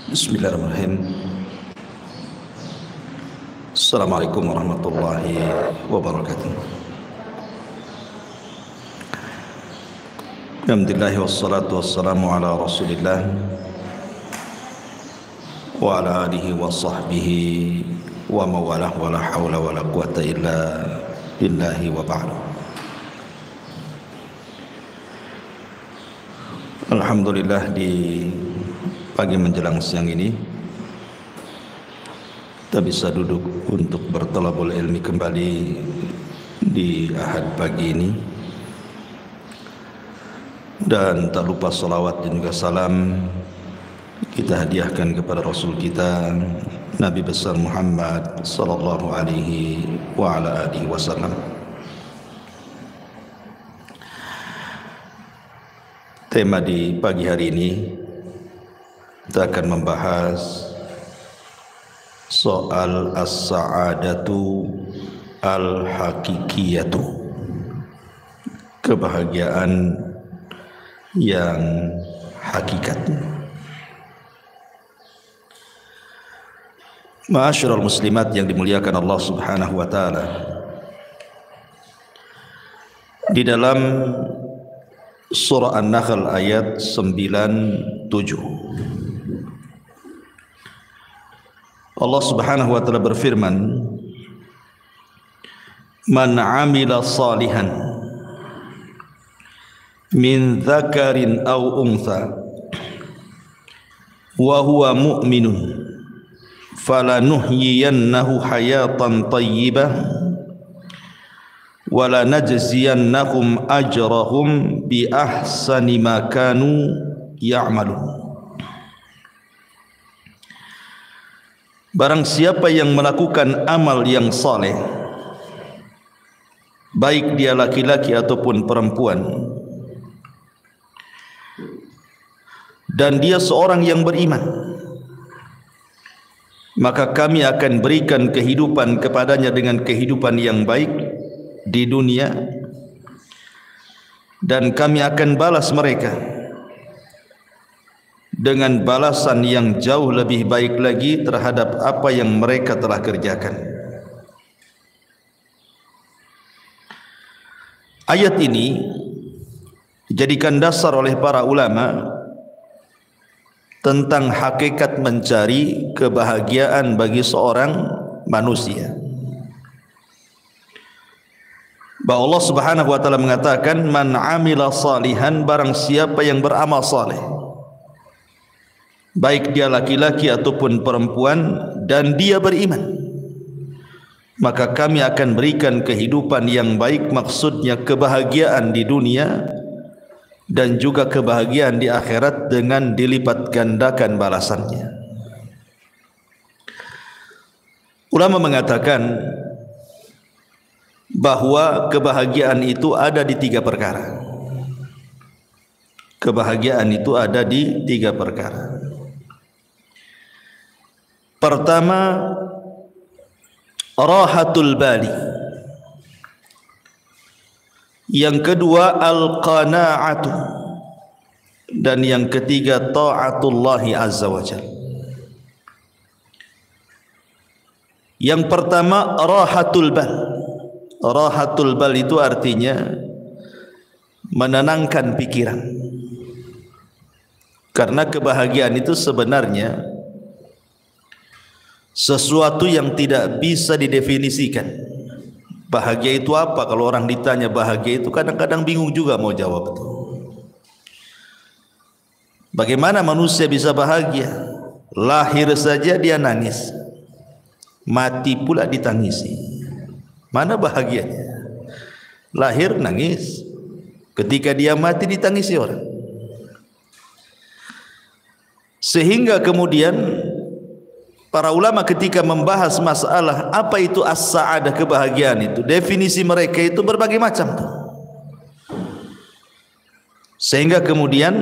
Bismillahirrahmanirrahim. Assalamualaikum warahmatullahi wabarakatuh. Alhamdulillah wassalatu wassalamu ala Rasulillah wa ala alihi wa sahbihi wa mawalah wa la hawla wa la quwata illa billahi wa ba'du. Alhamdulillah, di pagi menjelang siang ini kita bisa duduk untuk berthalabul ilmi kembali di Ahad pagi ini, dan tak lupa salawat dan juga salam kita hadiahkan kepada Rasul kita Nabi besar Muhammad sallallahu alaihi wa ala alihi wasallam. Tema di pagi hari ini kita akan membahas soal as-sa'adatu al-hakikiyatu, kebahagiaan yang hakikat. Ma'asyiral muslimat yang dimuliakan Allah Subhanahu wa taala, di dalam surah An-Nahl ayat 97 Allah Subhanahu wa taala berfirman, "Man 'amila salihan min dzakarin aw untha wa huwa mu'minun falanuhyiyannahu hayatan thayyibah wa lanajziyannahum ajrahum bi ahsani ma kanu ya'malun." Barang siapa yang melakukan amal yang saleh, baik dia laki-laki ataupun perempuan, dan dia seorang yang beriman, maka kami akan berikan kehidupan kepadanya dengan kehidupan yang baik di dunia, dan kami akan balas mereka dengan balasan yang jauh lebih baik lagi terhadap apa yang mereka telah kerjakan. Ayat ini dijadikan dasar oleh para ulama tentang hakikat mencari kebahagiaan bagi seorang manusia. Bahwa Allah Subhanahu wa taala mengatakan, "Man 'amila salihan", barang siapa yang beramal saleh, baik dia laki-laki ataupun perempuan, dan dia beriman, maka kami akan berikan kehidupan yang baik, maksudnya kebahagiaan di dunia dan juga kebahagiaan di akhirat dengan dilipat gandakan balasannya. Ulama mengatakan bahwa kebahagiaan itu ada di tiga perkara. Kebahagiaan itu ada di tiga perkara. Pertama, rahatul bali. Yang kedua, al-qana'atu. Dan yang ketiga, ta'atullahi azza wa jalla. Yang pertama, rahatul bal. Rahatul bal itu artinya menenangkan pikiran. Karena kebahagiaan itu sebenarnya sesuatu yang tidak bisa didefinisikan. Bahagia itu apa? Kalau orang ditanya bahagia itu, kadang-kadang bingung juga mau jawab itu. Bagaimana manusia bisa bahagia? Lahir saja dia nangis, mati pula ditangisi. Mana bahagianya? Lahir nangis, ketika dia mati ditangisi orang. Sehingga kemudian para ulama ketika membahas masalah apa itu as-sa'adah, kebahagiaan itu, definisi mereka itu berbagai macam tuh. Sehingga kemudian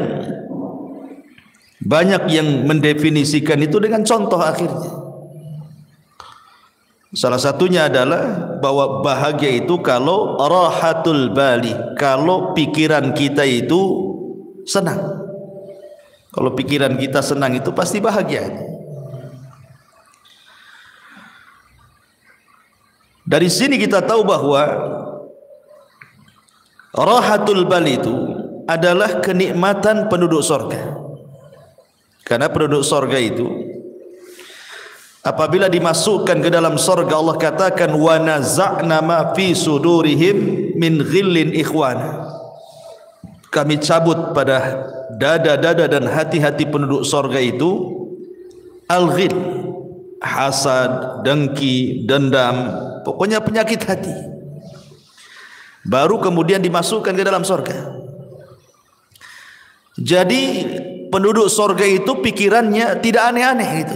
banyak yang mendefinisikan itu dengan contoh akhirnya. Salah satunya adalah bahwa bahagia itu kalau rahatul bali, kalau pikiran kita itu senang. Kalau pikiran kita senang itu pasti bahagia. Dari sini kita tahu bahwa rahatul bal itu adalah kenikmatan penduduk surga. Karena penduduk surga itu apabila dimasukkan ke dalam surga, Allah katakan wa naza'na ma fi sudurihim min ghillin ikhwana. Kami cabut pada dada-dada dan hati-hati penduduk surga itu al-ghil, hasad, dengki, dendam, pokoknya penyakit hati. Baru kemudian dimasukkan ke dalam surga. Jadi penduduk surga itu pikirannya tidak aneh-aneh gitu.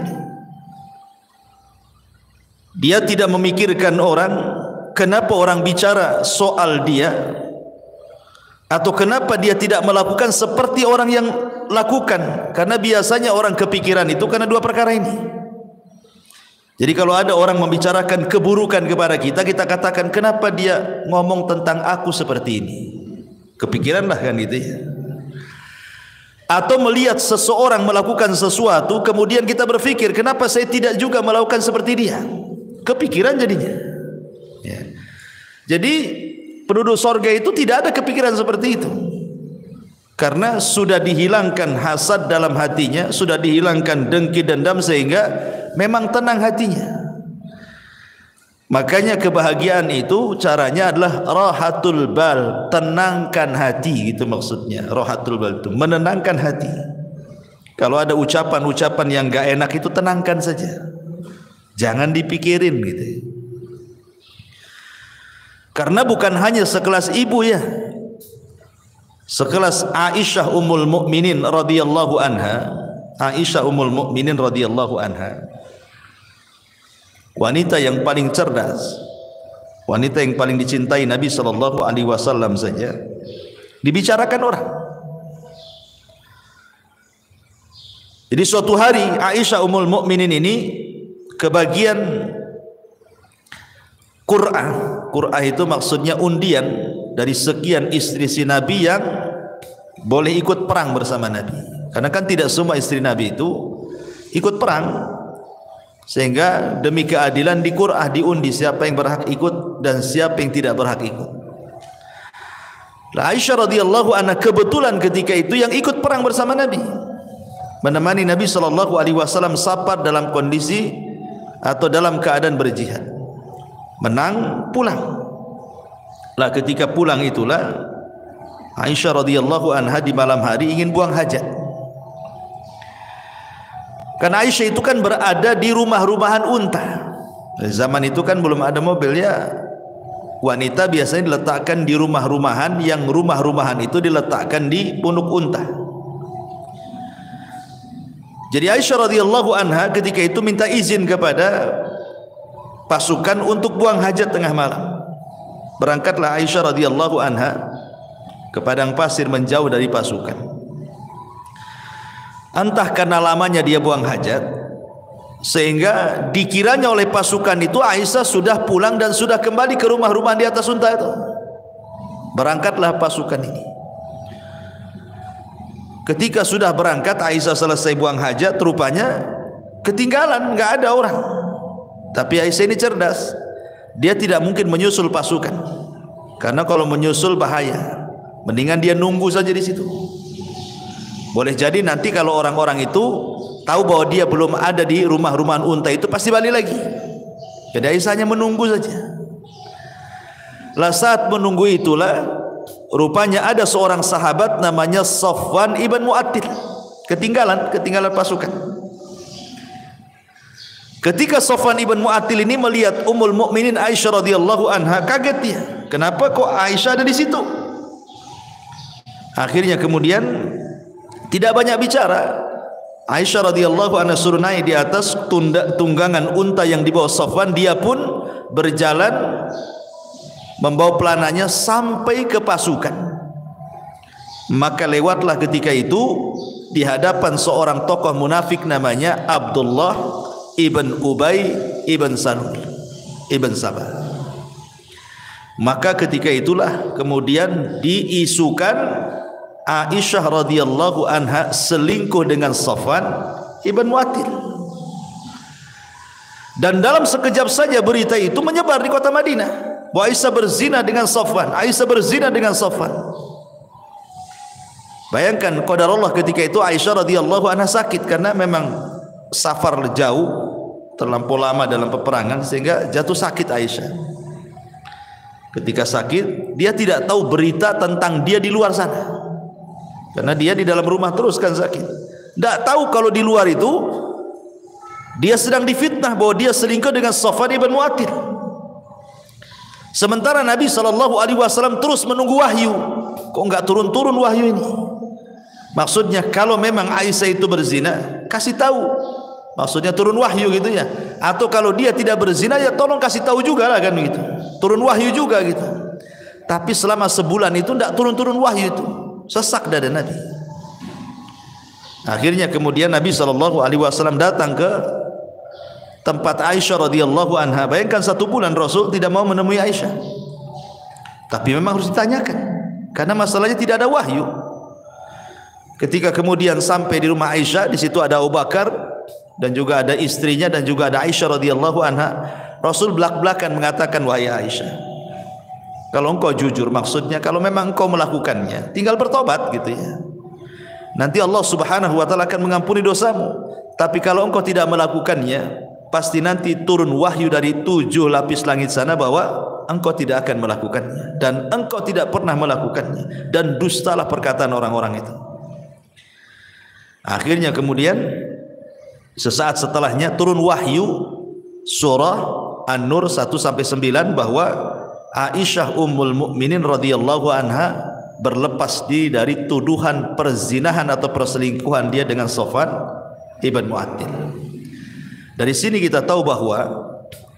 Dia tidak memikirkan orang, kenapa orang bicara soal dia, atau kenapa dia tidak melakukan seperti orang yang lakukan. Karena biasanya orang kepikiran itu karena dua perkara ini. Jadi kalau ada orang membicarakan keburukan kepada kita, kita katakan kenapa dia ngomong tentang aku seperti ini. Kepikiranlah kan gitu ya. Atau melihat seseorang melakukan sesuatu, kemudian kita berpikir kenapa saya tidak juga melakukan seperti dia. Kepikiran jadinya ya. Jadi penduduk surga itu tidak ada kepikiran seperti itu, karena sudah dihilangkan hasad dalam hatinya, sudah dihilangkan dengki dendam, sehingga memang tenang hatinya. Makanya kebahagiaan itu caranya adalah rahatul bal, tenangkan hati, gitu maksudnya. Rahatul bal itu menenangkan hati. Kalau ada ucapan-ucapan yang gak enak itu tenangkan saja, jangan dipikirin gitu. Karena bukan hanya sekelas ibu ya, sekelas Aisyah Ummul Mukminin radhiyallahu anha. Aisyah Ummul Mukminin radhiyallahu anha, wanita yang paling cerdas, wanita yang paling dicintai Nabi sallallahu alaihi wasallam saja dibicarakan orang. Jadi suatu hari Aisyah Ummul Mukminin ini kebagian Qur'ah itu maksudnya undian dari sekian istri si Nabi yang boleh ikut perang bersama Nabi. Karena kan tidak semua istri Nabi itu ikut perang, sehingga demi keadilan di Qur'ah diundi siapa yang berhak ikut dan siapa yang tidak berhak ikut. Aisyah radhiyallahu anha kebetulan ketika itu yang ikut perang bersama Nabi, menemani Nabi sallallahu alaihi wasallam safar dalam kondisi atau dalam keadaan berjihad. Menang pulang. Lah ketika pulang itulah Aisyah radhiyallahu anha di malam hari ingin buang hajat. Karena Aisyah itu kan berada di rumah-rumahan unta. Zaman itu kan belum ada mobil ya. Wanita biasanya diletakkan di rumah-rumahan, yang rumah-rumahan itu diletakkan di punuk unta. Jadi Aisyah radhiyallahu anha ketika itu minta izin kepada pasukan untuk buang hajat tengah malam. Berangkatlah Aisyah radhiyallahu anha ke padang pasir menjauh dari pasukan. Entah karena lamanya dia buang hajat, sehingga dikiranya oleh pasukan itu Aisyah sudah pulang dan sudah kembali ke rumah-rumah di atas unta itu. Berangkatlah pasukan ini. Ketika sudah berangkat, Aisyah selesai buang hajat, rupanya ketinggalan, nggak ada orang. Tapi Aisyah ini cerdas, dia tidak mungkin menyusul pasukan, karena kalau menyusul bahaya. Mendingan dia nunggu saja di situ. Boleh jadi nanti kalau orang-orang itu tahu bahwa dia belum ada di rumah-rumahan unta itu, pasti balik lagi. Jadi Aisyah hanya menunggu saja. Lah saat menunggu itulah rupanya ada seorang sahabat namanya Safwan ibn Mu'attil ketinggalan pasukan. Ketika Safwan ibn Mu'attil ini melihat Ummul Mukminin Aisyah radhiyallahu anha, kaget dia. Kenapa kok Aisyah ada di situ? Akhirnya kemudian tidak banyak bicara. Aisyah radhiyallahu anha suruh naik di atas tunggangan unta yang dibawa Safwan. Dia pun berjalan membawa pelananya sampai ke pasukan. Maka lewatlah ketika itu di hadapan seorang tokoh munafik namanya Abdullah ibn Ubay ibn Salul ibn Sabah. Maka ketika itulah kemudian diisukan Aisyah radhiyallahu anha selingkuh dengan Safwan ibn Mu'attil. Dan dalam sekejap saja berita itu menyebar di kota Madinah bahwa Aisyah berzina dengan Safwan, Aisyah berzina dengan Safwan. Bayangkan qadarullah ketika itu Aisyah radhiyallahu anha sakit karena memang safar jauh, terlampau lama dalam peperangan sehingga jatuh sakit Aisyah. Ketika sakit, dia tidak tahu berita tentang dia di luar sana. Karena dia di dalam rumah terus kan sakit. Tidak tahu kalau di luar itu dia sedang difitnah bahwa dia selingkuh dengan Safwan ibn Mu'attil. Sementara Nabi SAW terus menunggu wahyu. Kok enggak turun-turun wahyu ini? Maksudnya kalau memang Aisyah itu berzina, kasih tahu. Maksudnya turun wahyu gitu ya. Atau kalau dia tidak berzina, ya tolong kasih tahu juga lah kan gitu. Turun wahyu juga gitu. Tapi selama sebulan itu tidak turun-turun wahyu itu. Sesak dada Nabi. Akhirnya kemudian Nabi SAW datang ke tempat Aisyah radhiyallahu anha. Bayangkan 1 bulan Rasul tidak mau menemui Aisyah. Tapi memang harus ditanyakan karena masalahnya tidak ada wahyu. Ketika kemudian sampai di rumah Aisyah, di situ ada Abu Bakar dan juga ada istrinya dan juga ada Aisyah radhiyallahu anha. Rasul belak-belakan mengatakan, wahai Aisyah, kalau engkau jujur, maksudnya kalau memang engkau melakukannya, tinggal bertobat gitu ya. Nanti Allah Subhanahu wa taala akan mengampuni dosamu. Tapi kalau engkau tidak melakukannya, pasti nanti turun wahyu dari 7 lapis langit sana bahwa engkau tidak akan melakukannya dan engkau tidak pernah melakukannya dan dustalah perkataan orang-orang itu. Akhirnya kemudian sesaat setelahnya turun wahyu surah An-Nur 1-9 bahwa Aisyah Ummul Mukminin radhiyallahu anha berlepas diri dari tuduhan perzinahan atau perselingkuhan dia dengan Safwan ibn Mu'attil. Dari sini kita tahu bahwa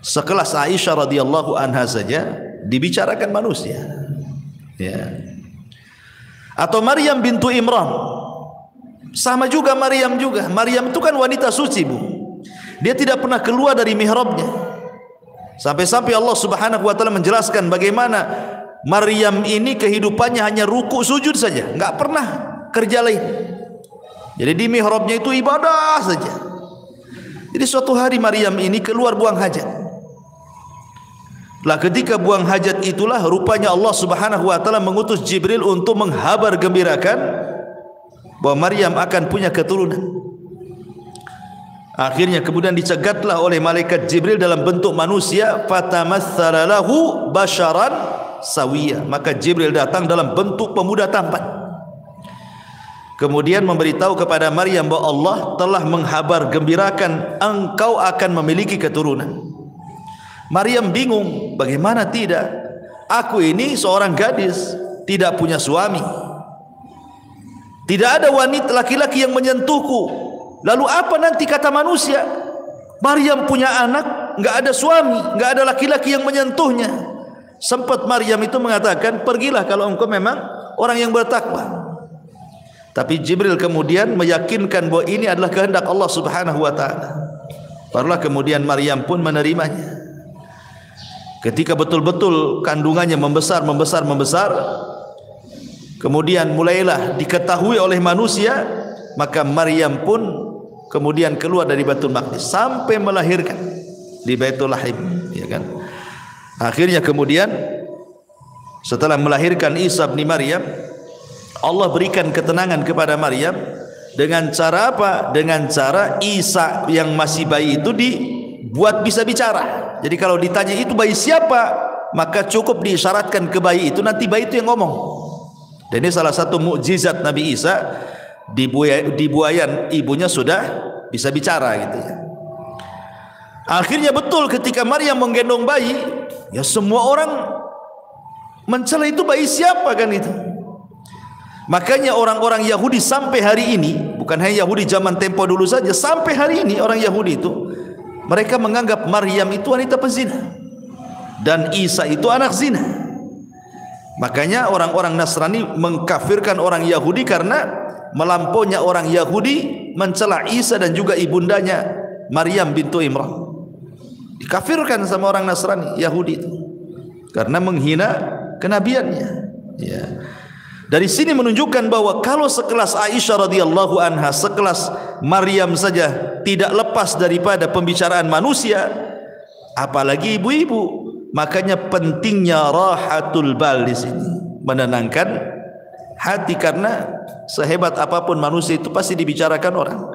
sekelas Aisyah radhiyallahu anha saja dibicarakan manusia. Ya. Atau Maryam bintu Imran. Sama juga Maryam juga. Maryam itu kan wanita suci, Bu. Dia tidak pernah keluar dari mihrabnya. Sampai-sampai Allah Subhanahu wa taala menjelaskan bagaimana Maryam ini kehidupannya hanya ruku sujud saja, enggak pernah kerja lain. Jadi di mihrabnya itu ibadah saja. Jadi suatu hari Maryam ini keluar buang hajat. Lah ketika buang hajat itulah rupanya Allah Subhanahu wa taala mengutus Jibril untuk menghabar gembirakan bahwa Maryam akan punya keturunan. Akhirnya kemudian dicegatlah oleh malaikat Jibril dalam bentuk manusia, fatamatsala lahu basharan sawiyya. Maka Jibril datang dalam bentuk pemuda tampan. Kemudian memberitahu kepada Maryam bahwa Allah telah menghabar gembirakan engkau akan memiliki keturunan. Maryam bingung, bagaimana tidak? Aku ini seorang gadis, tidak punya suami. Tidak ada wanita laki-laki yang menyentuhku. Lalu apa nanti kata manusia? Maryam punya anak, enggak ada suami, enggak ada laki-laki yang menyentuhnya. Sempat Maryam itu mengatakan, pergilah kalau engkau memang orang yang bertakwa. Tapi Jibril kemudian meyakinkan bahwa ini adalah kehendak Allah Subhanahu wa taala. Barulah kemudian Maryam pun menerimanya. Ketika betul-betul kandungannya membesar, kemudian mulailah diketahui oleh manusia, maka Maryam pun kemudian keluar dari Baitul Maqdis sampai melahirkan di Baitul Lahim, ya kan? Akhirnya kemudian setelah melahirkan Isa bin Maryam, Allah berikan ketenangan kepada Maryam dengan cara apa? Dengan cara Isa yang masih bayi itu dibuat bisa bicara. Jadi kalau ditanya itu bayi siapa, maka cukup diisyaratkan ke bayi itu, nanti bayi itu yang ngomong. Dan ini salah satu mukjizat Nabi Isa, di buayan ibunya sudah bisa bicara gitu ya. Akhirnya betul ketika Maryam menggendong bayi, ya semua orang mencela itu bayi siapa kan itu. Makanya orang-orang Yahudi sampai hari ini, bukan hanya Yahudi zaman tempo dulu saja, sampai hari ini orang Yahudi itu mereka menganggap Maryam itu wanita pezina dan Isa itu anak zina. Makanya orang-orang Nasrani mengkafirkan orang Yahudi karena melampaunya orang Yahudi mencela Isa dan juga ibundanya Maryam bintu Imran. Dikafirkan sama orang Nasrani Yahudi itu karena menghina kenabiannya. Ya. Dari sini menunjukkan bahwa kalau sekelas Aisyah radhiyallahu anha, sekelas Maryam saja tidak lepas daripada pembicaraan manusia, apalagi ibu-ibu. Makanya pentingnya rahatul bal di sini, menenangkan hati, karena sehebat apapun manusia itu pasti dibicarakan orang.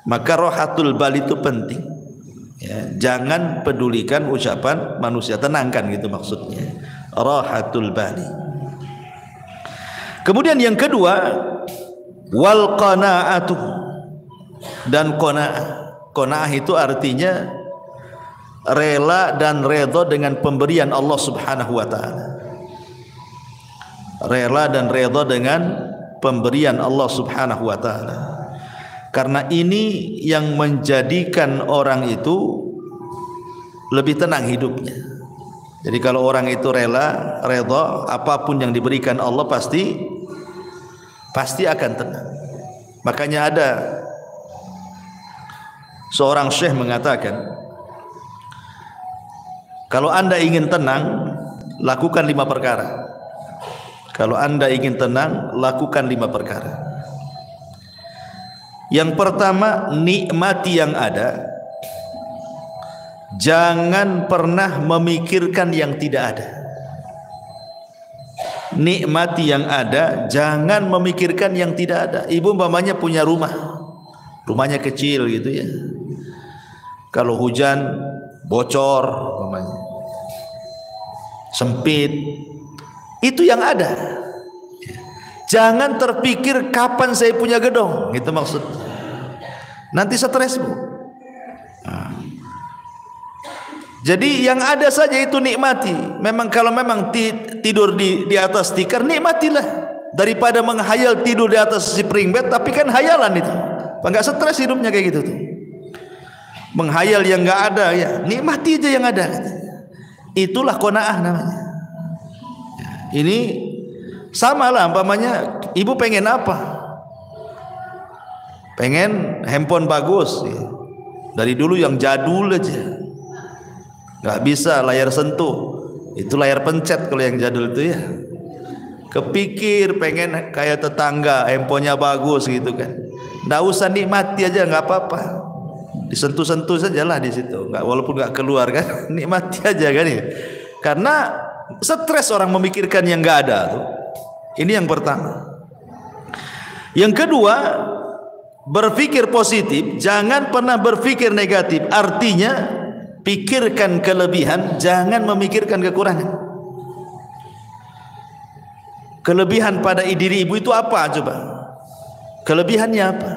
Maka rahatul bal itu penting. Ya, jangan pedulikan ucapan manusia, tenangkan gitu maksudnya. Rahatul bali. Kemudian yang kedua, wal qanaatu, dan qanaah. Qanaah itu artinya rela dan redha dengan pemberian Allah Subhanahu wa taala. Rela dan redha dengan pemberian Allah Subhanahu wa taala. Karena ini yang menjadikan orang itu lebih tenang hidupnya. Jadi kalau orang itu rela, redha, apapun yang diberikan Allah pasti akan tenang. Makanya ada seorang syekh mengatakan, kalau Anda ingin tenang, lakukan 5 perkara. Kalau Anda ingin tenang, lakukan 5 perkara. Yang pertama, nikmati yang ada. Jangan pernah memikirkan yang tidak ada. Nikmati yang ada, jangan memikirkan yang tidak ada. Ibu umpamanya punya rumahnya kecil gitu ya. Kalau hujan bocor umpamanya, sempit, itu yang ada. Jangan terpikir kapan saya punya gedung, gitu maksudnya. Nanti stres, Bu. Jadi yang ada saja itu nikmati. Memang kalau memang tidur di atas tikar, nikmatilah, daripada menghayal tidur di atas spring bed, tapi kan hayalan itu. Enggak stres hidupnya kayak gitu tuh. Menghayal yang enggak ada, ya nikmati aja yang ada. Itulah qanaah namanya. Ini sama lah umpamanya ibu pengen apa? Pengen handphone bagus ya. Dari dulu yang jadul aja. Nggak bisa layar sentuh, itu layar pencet kalau yang jadul itu ya. Kepikir pengen kayak tetangga, handphonenya bagus gitu kan. Nggak usah, nikmati aja, nggak apa-apa. Disentuh-sentuh sajalah di situ, nggak, walaupun nggak keluar kan, nikmati aja kan ya. Karena stres orang memikirkan yang nggak ada tuh. Ini yang pertama. Yang kedua, berpikir positif, jangan pernah berpikir negatif. Artinya pikirkan kelebihan, jangan memikirkan kekurangan. Kelebihan pada diri ibu itu apa coba? Kelebihannya apa?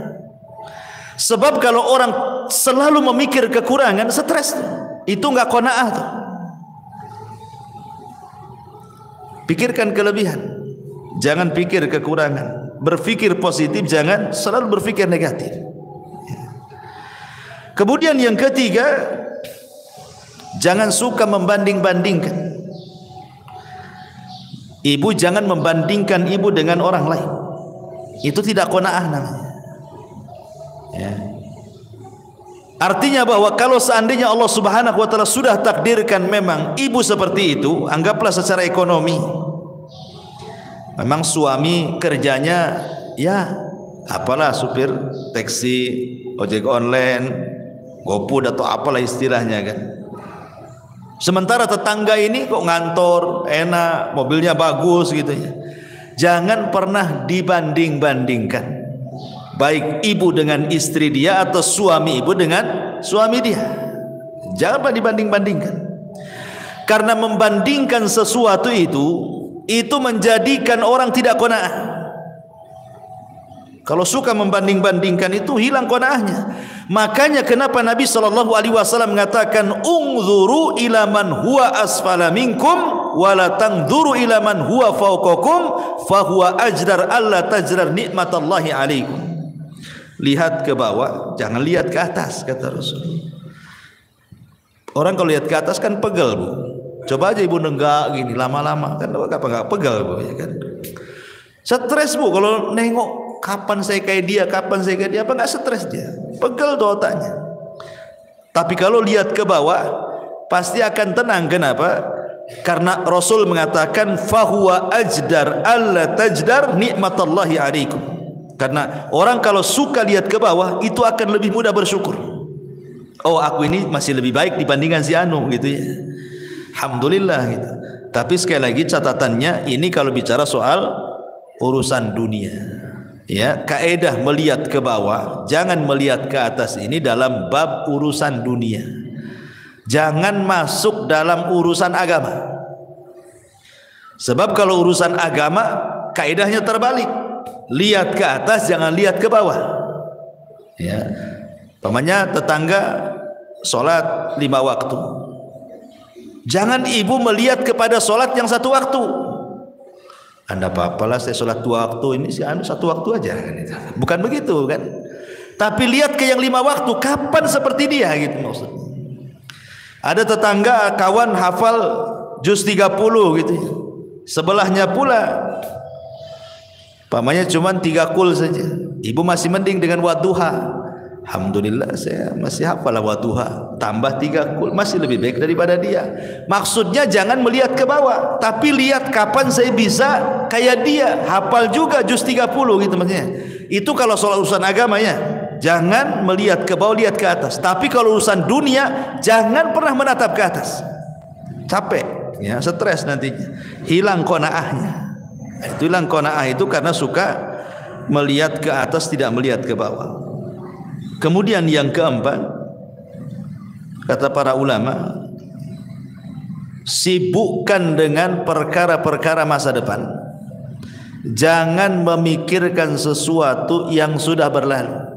Sebab kalau orang selalu memikir kekurangan, stres. Itu enggak qanaah tuh. Pikirkan kelebihan, jangan pikir kekurangan. Berpikir positif, jangan selalu berpikir negatif. Kemudian yang ketiga, jangan suka membanding-bandingkan. Ibu jangan membandingkan ibu dengan orang lain. Itu tidak qanaah namanya. Ya. Artinya bahwa kalau seandainya Allah Subhanahu wa taala sudah takdirkan memang ibu seperti itu, anggaplah secara ekonomi. Memang suami kerjanya ya apalah, supir taksi, ojek online, GoFood atau apalah istilahnya kan. Sementara tetangga ini kok ngantor, enak, mobilnya bagus gitu ya. Jangan pernah dibanding-bandingkan. Baik ibu dengan istri dia atau suami ibu dengan suami dia. Jangan pernah dibanding-bandingkan. Karena membandingkan sesuatu itu menjadikan orang tidak qanaah. Kalau suka membanding-bandingkan itu hilang qanaahnya. Makanya kenapa Nabi SAW mengatakan unzuru ila man huwa asfala minkum wa la tanzuru ila man huwa fawqakum fa huwa ajdar alla tajrar nikmatallahi alaikum. Lihat ke bawah, jangan lihat ke atas, kata Rasul. Orang kalau lihat ke atas kan pegel, Bu. Coba aja ibu nenggak gini lama-lama kan apa enggak pegel, Bu, ya kan. Stres, Bu, kalau nengok kapan saya kayak dia, apa enggak stres dia? Pegel tuh otaknya. Tapi kalau lihat ke bawah pasti akan tenang. Kenapa? Karena Rasul mengatakan fahuwa ajdar alla tajdar nikmatallahi alaikum. Karena orang kalau suka lihat ke bawah itu akan lebih mudah bersyukur. Oh, aku ini masih lebih baik dibandingkan si anu gitu ya. Alhamdulillah gitu. Tapi sekali lagi catatannya ini kalau bicara soal urusan dunia. Ya, kaedah melihat ke bawah, jangan melihat ke atas ini dalam bab urusan dunia. Jangan masuk dalam urusan agama. Sebab kalau urusan agama kaedahnya terbalik. Lihat ke atas, jangan lihat ke bawah. Ya. Pamannya tetangga sholat 5 waktu. Jangan ibu melihat kepada sholat yang 1 waktu. Anda apa-apalah saya sholat 2 waktu, ini sih 1 waktu aja kan itu. Bukan begitu kan. Tapi lihat ke yang 5 waktu, kapan seperti dia gitu maksudnya. Ada tetangga kawan hafal juz 30 gitu. Sebelahnya pula pamannya cuma 3 kul saja. Ibu masih mending dengan wadduha. Alhamdulillah saya masih hafal wadduha. Tambah 3 kul masih lebih baik daripada dia. Maksudnya jangan melihat ke bawah, tapi lihat kapan saya bisa kayak dia. Hafal juga juz 30 gitu maksudnya. Itu kalau soal urusan agama ya. Jangan melihat ke bawah, lihat ke atas. Tapi kalau urusan dunia, jangan pernah menatap ke atas. Capek, ya, stres nantinya. Hilang qanaahnya. Itu hilang qanaah itu karena suka melihat ke atas, tidak melihat ke bawah. Kemudian yang keempat, kata para ulama, sibukkan dengan perkara-perkara masa depan. Jangan memikirkan sesuatu yang sudah berlalu.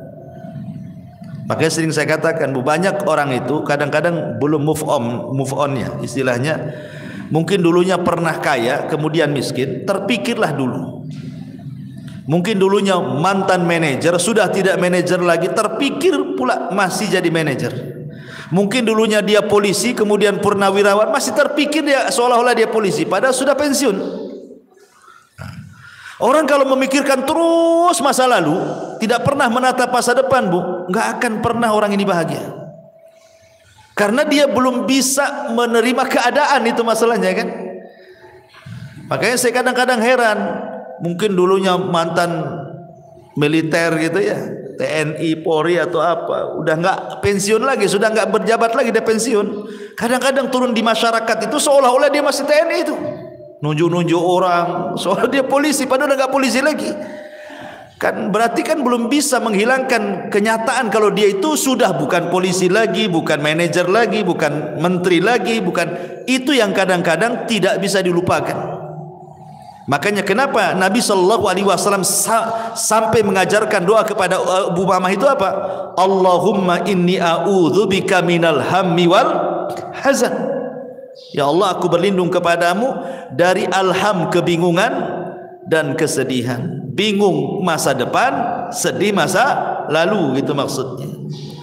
Makanya sering saya katakan, banyak orang itu kadang-kadang belum move onnya, istilahnya mungkin dulunya pernah kaya kemudian miskin, terpikirlah dulu. Mungkin dulunya mantan manajer sudah tidak manajer lagi, terpikir pula masih jadi manajer. Mungkin dulunya dia polisi kemudian purnawirawan, masih terpikir dia seolah-olah dia polisi padahal sudah pensiun. Orang kalau memikirkan terus masa lalu, tidak pernah menatap masa depan, Bu, nggak akan pernah orang ini bahagia. Karena dia belum bisa menerima keadaan, itu masalahnya kan. Makanya saya kadang-kadang heran, mungkin dulunya mantan militer gitu ya, TNI, Polri atau apa, udah nggak pensiun lagi, sudah nggak berjabat lagi, dia pensiun. Kadang-kadang turun di masyarakat itu seolah-olah dia masih TNI itu. Nunjuk-nunjuk orang soal dia polisi padahal udah gak polisi lagi. Kan berarti kan belum bisa menghilangkan kenyataan kalau dia itu sudah bukan polisi lagi, bukan manajer lagi, bukan menteri lagi, bukan itu yang kadang-kadang tidak bisa dilupakan. Makanya kenapa Nabi SAW sampai mengajarkan doa kepada Abu Umamah itu apa? Allahumma inni a'udzubika minal hammi wal hazan. Ya Allah, aku berlindung kepadamu dari alham, kebingungan dan kesedihan. Bingung masa depan, sedih masa lalu, gitu maksudnya.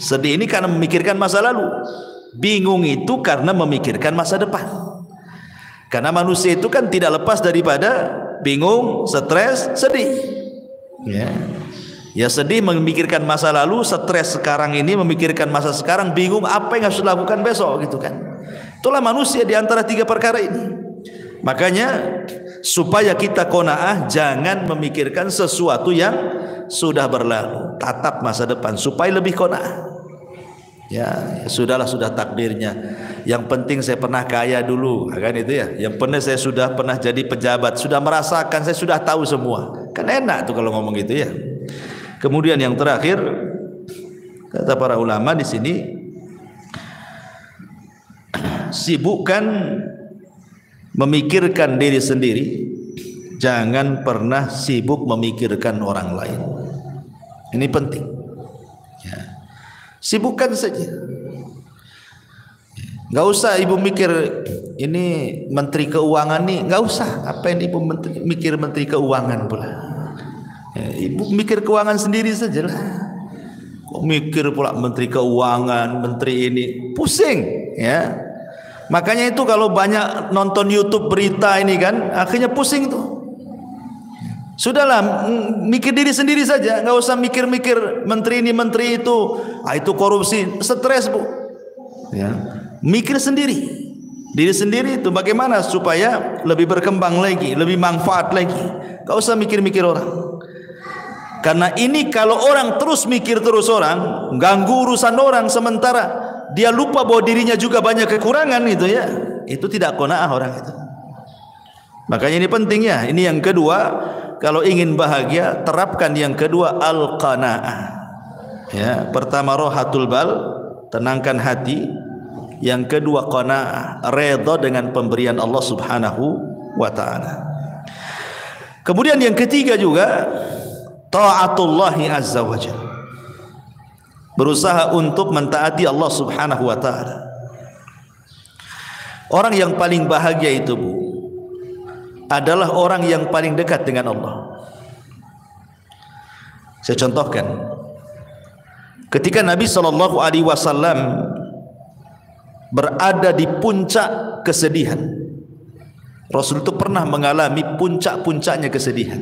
Sedih ini karena memikirkan masa lalu, bingung itu karena memikirkan masa depan. Karena manusia itu kan tidak lepas daripada bingung, stres, sedih. Ya sedih memikirkan masa lalu, stres sekarang ini memikirkan masa sekarang, bingung apa yang harus dilakukan besok, gitu kan. Itulah manusia di antara 3 perkara ini. Makanya supaya kita qanaah, jangan memikirkan sesuatu yang sudah berlalu, tatap masa depan supaya lebih qanaah. Ya sudahlah, sudah takdirnya. Yang penting saya pernah kaya dulu, kan itu ya. Yang penting saya sudah pernah jadi pejabat, sudah merasakan, saya sudah tahu semua. Kan enak tuh kalau ngomong gitu ya. Kemudian yang terakhir, kata para ulama di sini, sibukkan memikirkan diri sendiri, jangan pernah sibuk memikirkan orang lain. Ini penting ya. Sibukkan saja, nggak usah ibu mikir ini menteri keuangan nih, nggak usah. Apa yang ibu mikir menteri keuangan pula ya, ibu mikir keuangan sendiri saja lah. Kok mikir pula menteri keuangan, menteri ini, pusing ya. Makanya itu kalau banyak nonton YouTube berita ini kan, akhirnya pusing tuh. Sudahlah, mikir diri sendiri saja, nggak usah mikir-mikir menteri ini menteri itu, itu korupsi, stres, Bu. Ya, mikir sendiri. Diri sendiri itu bagaimana supaya lebih berkembang lagi, lebih manfaat lagi. Gak usah mikir-mikir orang. Karena ini kalau orang terus mikir terus orang, ganggu urusan orang, sementara dia lupa bahwa dirinya juga banyak kekurangan itu ya, itu tidak qanaah orang itu. Makanya ini penting ya. Ini yang kedua, kalau ingin bahagia terapkan yang kedua, al-qanaah. Ya, pertama rohatul bal, tenangkan hati. Yang kedua qanaah, redha dengan pemberian Allah Subhanahu wa taala. Kemudian yang ketiga juga taatullahi azza wajalla. Berusaha untuk mentaati Allah Subhanahu wa taala. Orang yang paling bahagia itu, Bu, adalah orang yang paling dekat dengan Allah. Saya contohkan. Ketika Nabi sallallahu alaihi wasallam berada di puncak kesedihan, Rasul itu pernah mengalami puncak-puncaknya kesedihan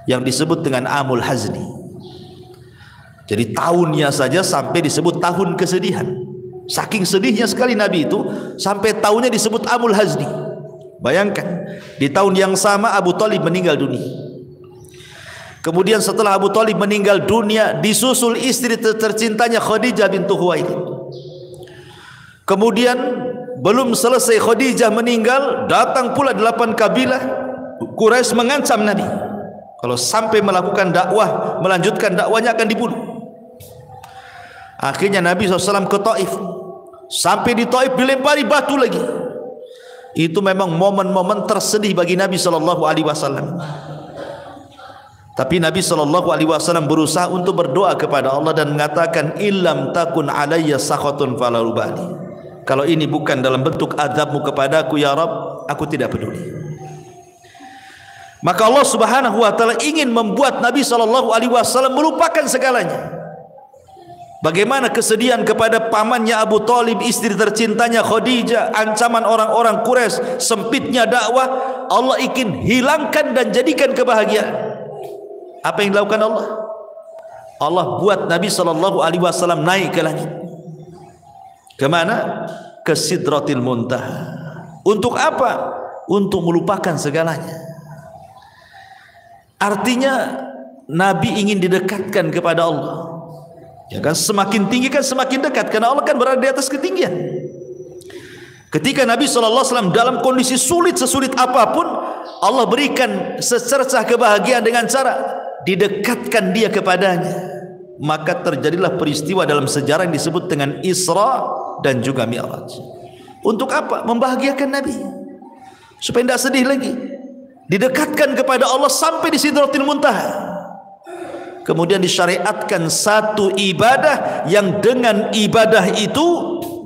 yang disebut dengan amul hazni. Jadi tahunnya saja sampai disebut tahun kesedihan. Saking sedihnya sekali Nabi itu sampai tahunnya disebut amul hazni. Bayangkan, di tahun yang sama Abu Thalib meninggal dunia. Kemudian setelah Abu Thalib meninggal dunia, disusul istri tercintanya Khadijah bintu Khuwailid. Kemudian belum selesai Khadijah meninggal, datang pula 8 kabilah Quraisy mengancam Nabi. Kalau sampai melakukan dakwah, melanjutkan dakwanya akan dibunuh. Akhirnya Nabi SAW ke Taif. Sampai di Taif dilempari batu lagi. Itu memang momen-momen tersedih bagi Nabi SAW. Tapi Nabi SAW berusaha untuk berdoa kepada Allah dan mengatakan, illam takun alayya sakhatun fala ubali. Kalau ini bukan dalam bentuk azabmu kepadaku ya Rabb, aku tidak peduli. Maka Allah Subhanahu wa taala ingin membuat Nabi SAW melupakan segalanya. Bagaimana kesedihan kepada pamannya Abu Thalib, istri tercintanya Khadijah, ancaman orang-orang Quraisy, sempitnya dakwah, Allah ingin hilangkan dan jadikan kebahagiaan. Apa yang dilakukan Allah? Allah buat Nabi SAW naik ke langit. Kemana? Ke Sidratil Muntaha. Untuk apa? Untuk melupakan segalanya. Artinya Nabi ingin didekatkan kepada Allah. Ya kan, semakin tinggi kan semakin dekat, karena Allah kan berada di atas ketinggian. Ketika Nabi SAW dalam kondisi sulit sesulit apapun, Allah berikan secercah kebahagiaan dengan cara didekatkan dia kepadanya. Maka terjadilah peristiwa dalam sejarah yang disebut dengan Isra dan juga Mi'raj. Untuk apa? Membahagiakan Nabi supaya tidak sedih lagi. Didekatkan kepada Allah sampai di Sidratil Muntaha. Kemudian disyariatkan satu ibadah yang dengan ibadah itu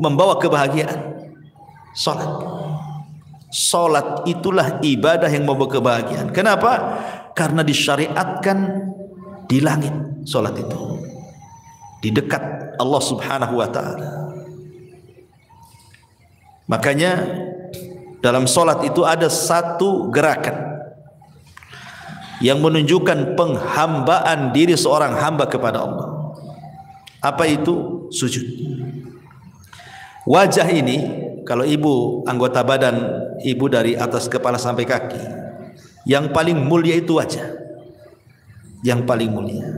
membawa kebahagiaan. Salat. Salat itulah ibadah yang membawa kebahagiaan. Kenapa? Karena disyariatkan di langit salat itu. Di dekat Allah Subhanahu wa taala. Makanya dalam salat itu ada satu gerakan yang menunjukkan penghambaan diri seorang hamba kepada Allah. Apa itu? Sujud. Wajah ini, kalau ibu anggota badan ibu dari atas kepala sampai kaki, yang paling mulia itu wajah. Yang paling mulia.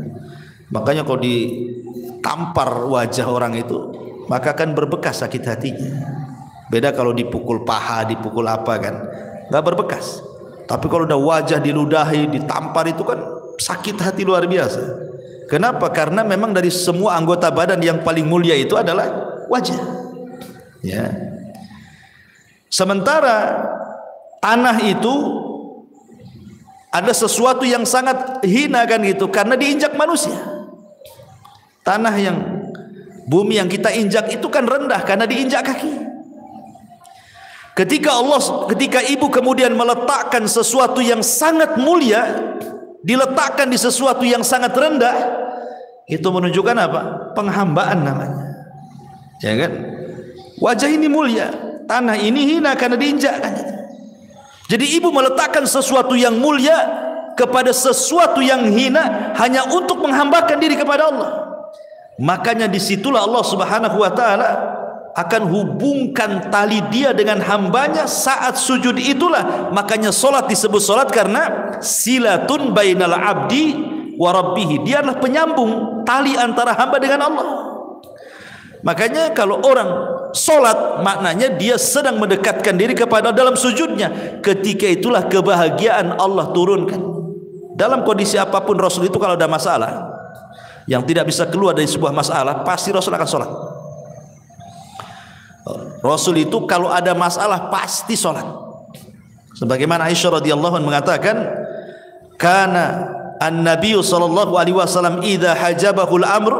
Makanya kalau ditampar wajah orang itu, maka akan berbekas sakit hatinya. Beda kalau dipukul paha, dipukul apa kan, nggak berbekas. Tapi kalau udah wajah diludahi, ditampar itu kan sakit hati luar biasa. Kenapa? Karena memang dari semua anggota badan yang paling mulia itu adalah wajah. Ya. Sementara tanah itu ada sesuatu yang sangat hina kan gitu, karena diinjak manusia. Tanah yang bumi yang kita injak itu kan rendah karena diinjak kaki. Ketika ibu kemudian meletakkan sesuatu yang sangat mulia, diletakkan di sesuatu yang sangat rendah, itu menunjukkan apa? Penghambaan namanya. Ya kan? Wajah ini mulia, tanah ini hina karena diinjak kan. Jadi ibu meletakkan sesuatu yang mulia kepada sesuatu yang hina hanya untuk menghambakan diri kepada Allah. Makanya disitulah Allah Subhanahu wa taala akan hubungkan tali dia dengan hambanya saat sujud itulah. Makanya solat disebut solat karena silatun bainal abdi wa rabbih. Dia adalah penyambung tali antara hamba dengan Allah. Makanya kalau orang solat, maknanya dia sedang mendekatkan diri kepada dalam sujudnya. Ketika itulah kebahagiaan Allah turunkan. Dalam kondisi apapun Rasul itu kalau ada masalah yang tidak bisa keluar dari sebuah masalah, pasti Rasul akan solat. Rasul itu kalau ada masalah pasti sholat. Sebagaimana Aisyah radhiyallahu anha mengatakan, "Kana an-nabiy sallallahu alaihi wasallam idza hajabahu al-amr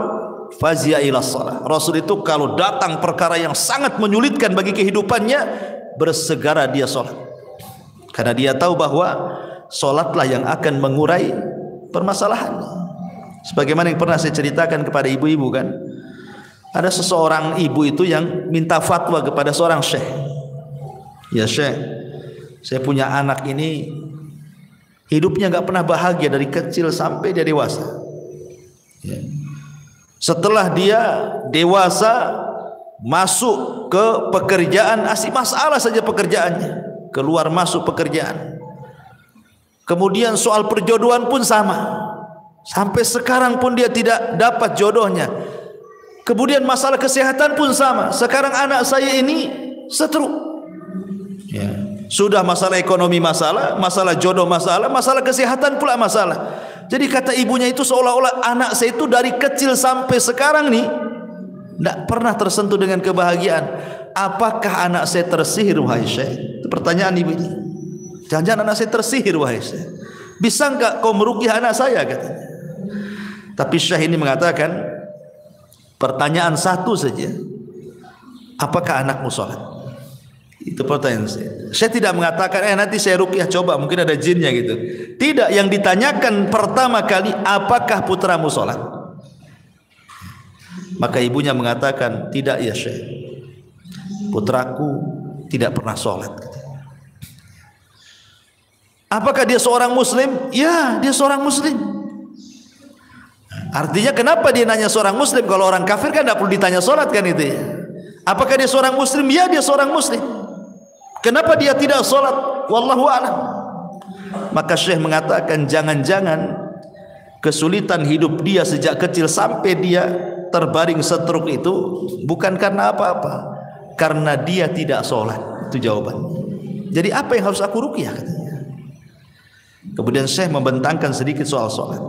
fazi'a ila shalah." Rasul itu kalau datang perkara yang sangat menyulitkan bagi kehidupannya, bersegera dia sholat. Karena dia tahu bahwa sholatlah yang akan mengurai permasalahan. Sebagaimana yang pernah saya ceritakan kepada ibu-ibu kan, ada seseorang ibu itu yang minta fatwa kepada seorang syekh. Ya syekh, saya punya anak ini hidupnya nggak pernah bahagia dari kecil sampai dia dewasa. Ya. Setelah dia dewasa masuk ke pekerjaan, asik masalah saja pekerjaannya, keluar masuk pekerjaan. Kemudian soal perjodohan pun sama, sampai sekarang pun dia tidak dapat jodohnya. Kemudian masalah kesehatan pun sama. Sekarang anak saya ini stroke. Ya. Sudah masalah ekonomi masalah, masalah jodoh masalah, masalah kesehatan pula masalah. Jadi kata ibunya itu seolah-olah anak saya itu dari kecil sampai sekarang nih tidak pernah tersentuh dengan kebahagiaan. Apakah anak saya tersihir wahai syekh? Itu pertanyaan ibu ini. Jangan-jangan anak saya tersihir wahai syekh. Bisa enggak kau meruqyah anak saya katanya. Tapi syekh ini mengatakan, pertanyaan satu saja, apakah anakmu sholat? Itu pertanyaan saya. Saya tidak mengatakan nanti saya ruqyah coba mungkin ada jinnya gitu. Tidak, yang ditanyakan pertama kali, apakah putramu sholat? Maka ibunya mengatakan, tidak ya syekh, putraku tidak pernah sholat. Apakah dia seorang muslim? Ya, dia seorang muslim. Artinya kenapa dia nanya seorang muslim? Kalau orang kafir kan tidak perlu ditanya solat kan itu ya. Apakah dia seorang muslim? Ya, dia seorang muslim. Kenapa dia tidak solat? Wallahu a'lam. Maka syekh mengatakan, jangan-jangan kesulitan hidup dia sejak kecil sampai dia terbaring stroke itu bukan karena apa-apa, karena dia tidak solat. Itu jawabannya. Jadi apa yang harus aku ruqyah katanya. Kemudian syekh membentangkan sedikit soal solat.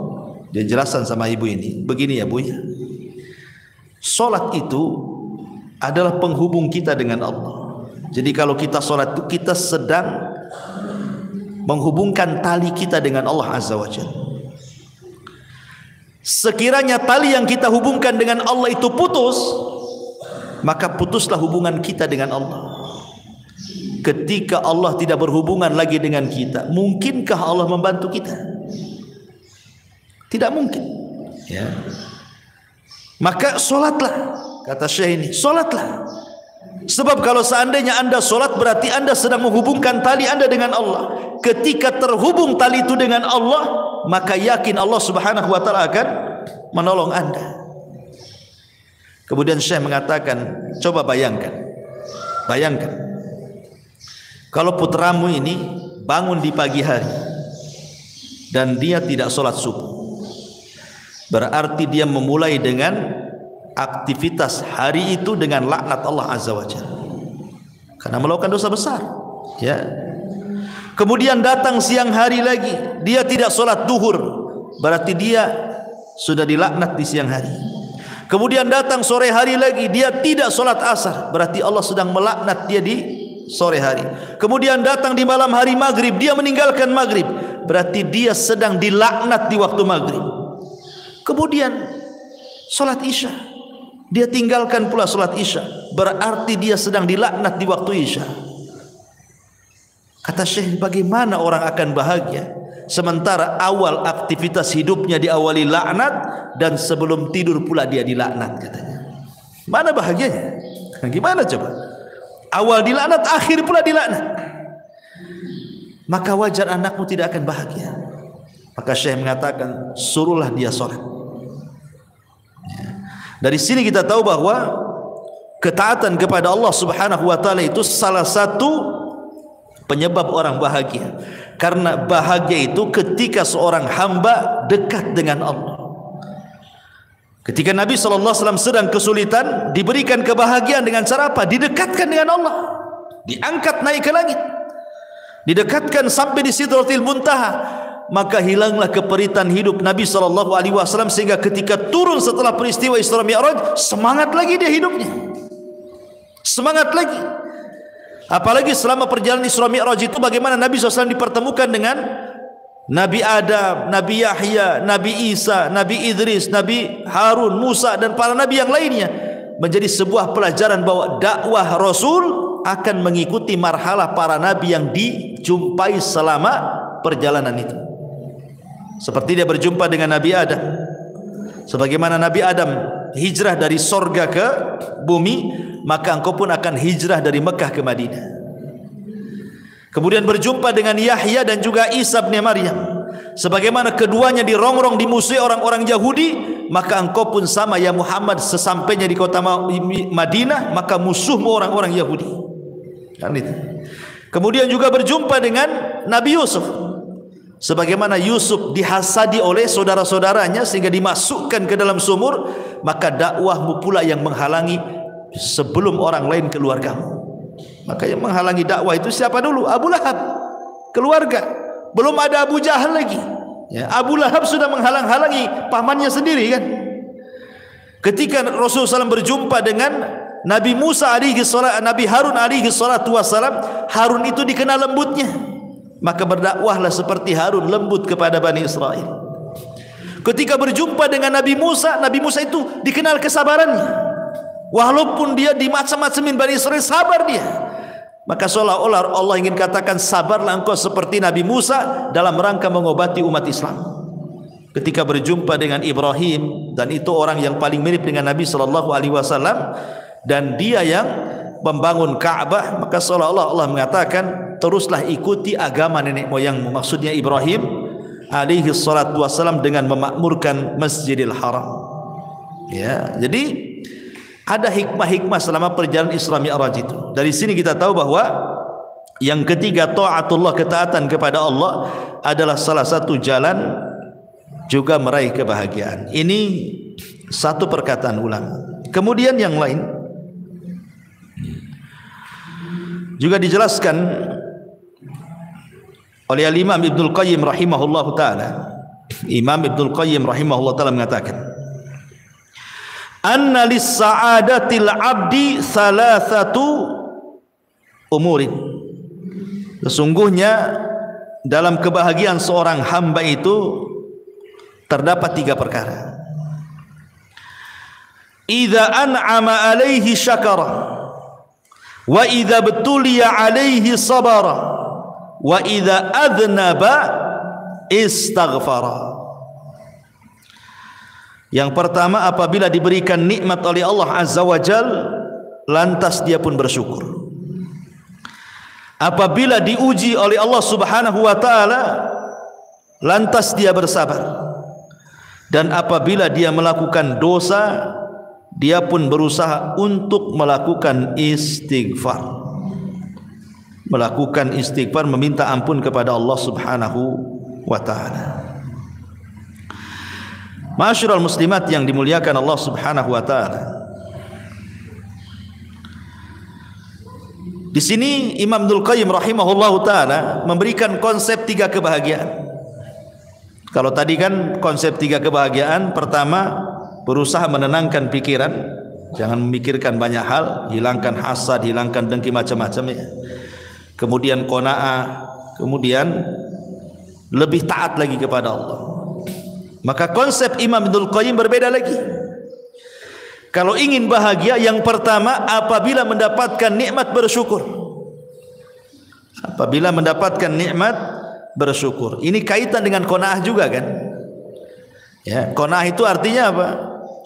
Dia jelaskan sama ibu ini, begini ya bu ya, solat itu adalah penghubung kita dengan Allah. Jadi kalau kita solat itu kita sedang menghubungkan tali kita dengan Allah Azza wa Jalla. Sekiranya tali yang kita hubungkan dengan Allah itu putus, maka putuslah hubungan kita dengan Allah. Ketika Allah tidak berhubungan lagi dengan kita, mungkinkah Allah membantu kita? Tidak mungkin. Ya. Maka solatlah, kata syekh ini, solatlah. Sebab kalau seandainya anda solat, berarti anda sedang menghubungkan tali anda dengan Allah. Ketika terhubung tali itu dengan Allah, maka yakin Allah subhanahu wa ta'ala akan menolong anda. Kemudian syekh mengatakan, coba bayangkan, kalau putramu ini bangun di pagi hari dan dia tidak solat subuh, berarti dia memulai dengan aktivitas hari itu dengan laknat Allah Azza wa Jalla, karena melakukan dosa besar. Ya. Kemudian datang siang hari lagi, dia tidak solat duhur, berarti dia sudah dilaknat di siang hari. Kemudian datang sore hari lagi, dia tidak solat asar, berarti Allah sedang melaknat dia di sore hari. Kemudian datang di malam hari maghrib, dia meninggalkan maghrib, berarti dia sedang dilaknat di waktu maghrib. Kemudian solat isya, dia tinggalkan pula solat isya, berarti dia sedang dilaknat di waktu isya. Kata syekh, bagaimana orang akan bahagia sementara awal aktivitas hidupnya diawali laknat dan sebelum tidur pula dia dilaknat katanya. Mana bahagianya? Gimana coba? Awal dilaknat, akhir pula dilaknat. Maka wajar anakmu tidak akan bahagia. Maka syekh mengatakan, suruhlah dia sholat. Dari sini kita tahu bahwa ketaatan kepada Allah Subhanahu wa taala itu salah satu penyebab orang bahagia. Karena bahagia itu ketika seorang hamba dekat dengan Allah. Ketika Nabi SAW sedang kesulitan, diberikan kebahagiaan dengan cara apa? Didekatkan dengan Allah, diangkat naik ke langit, didekatkan sampai di Sidratil Muntaha. Maka hilanglah keperitan hidup Nabi SAW, sehingga ketika turun setelah peristiwa Isra Mi'raj, semangat lagi dia hidupnya, semangat lagi. Apalagi selama perjalanan Isra Mi'raj itu bagaimana Nabi SAW dipertemukan dengan Nabi Adam, Nabi Yahya, Nabi Isa, Nabi Idris, Nabi Harun, Musa dan para Nabi yang lainnya. Menjadi sebuah pelajaran bahwa dakwah Rasul akan mengikuti marhalah para Nabi yang dijumpai selama perjalanan itu. Seperti dia berjumpa dengan Nabi Adam, sebagaimana Nabi Adam hijrah dari sorga ke bumi, maka engkau pun akan hijrah dari Mekah ke Madinah. Kemudian berjumpa dengan Yahya dan juga Isa bin Maryam, sebagaimana keduanya dirongrong, dimusuhi orang-orang Yahudi, maka engkau pun sama ya Muhammad, sesampainya di kota Madinah maka musuhmu orang-orang Yahudi. Kan itu. Kemudian juga berjumpa dengan Nabi Yusuf, sebagaimana Yusuf dihasadi oleh saudara-saudaranya sehingga dimasukkan ke dalam sumur, maka dakwahmu pula yang menghalangi sebelum orang lain keluargamu. Maka yang menghalangi dakwah itu siapa dulu? Abu Lahab, keluarga. Belum ada Abu Jahal lagi. Ya, Abu Lahab sudah menghalang-halangi pamannya sendiri kan. Ketika Rasulullah SAW berjumpa dengan Nabi Musa alaihi salam, Nabi Harun alaihi salatu wassalam, Harun itu dikenal lembutnya. Maka berdakwahlah seperti Harun, lembut kepada Bani Israel. Ketika berjumpa dengan Nabi Musa itu dikenal kesabarannya. Walaupun dia dimacam-macamin Bani Israel, sabar dia. Maka seolah-olah Allah ingin katakan, sabarlah engkau seperti Nabi Musa dalam rangka mengobati umat Islam. Ketika berjumpa dengan Ibrahim, dan itu orang yang paling mirip dengan Nabi SAW, dan dia yang membangun Ka'bah, maka seolah-olah Allah mengatakan, teruslah ikuti agama nenek moyangmu, maksudnya Ibrahim alaihi salatu wassalam, dengan memakmurkan Masjidil Haram. Ya, jadi ada hikmah-hikmah selama perjalanan Isra Mi'raj itu. Dari sini kita tahu bahwa yang ketiga, taatullah, ketaatan kepada Allah adalah salah satu jalan juga meraih kebahagiaan. Ini satu perkataan ulama. Kemudian yang lain juga dijelaskan oleh Imam Ibnul Qayyim rahimahullahu taala. Imam Ibnul Qayyim rahimahullahu taala mengatakan, anna lis-sa'adatil 'abdi thalathatu umurin. Sesungguhnya dalam kebahagiaan seorang hamba itu terdapat 3 perkara. Idza an'ama 'alaihi syakara, wa idza betuliya 'alaihi sabara, wa idza adznaba istaghfara. Yang pertama, apabila diberikan nikmat oleh Allah Azza wa Jal, lantas dia pun bersyukur. Apabila diuji oleh Allah Subhanahu wa taala, lantas dia bersabar. Dan apabila dia melakukan dosa, dia pun berusaha untuk melakukan istighfar. Melakukan istighfar, meminta ampun kepada Allah Subhanahu wa taala. Ma'asyiral muslimat yang dimuliakan Allah Subhanahu wa taala. Di sini Imam Ibnul Qayyim rahimahullahu taala memberikan konsep 3 kebahagiaan. Kalau tadi kan konsep 3 kebahagiaan, pertama berusaha menenangkan pikiran, jangan memikirkan banyak hal, hilangkan hasad, hilangkan dengki macam-macam ya. Kemudian qanaah, kemudian lebih taat lagi kepada Allah. Maka konsep Imam Ibnul Qayyim berbeda lagi. Kalau ingin bahagia, yang pertama apabila mendapatkan nikmat bersyukur. Apabila mendapatkan nikmat bersyukur. Ini kaitan dengan qanaah juga kan? Ya, qanaah itu artinya apa?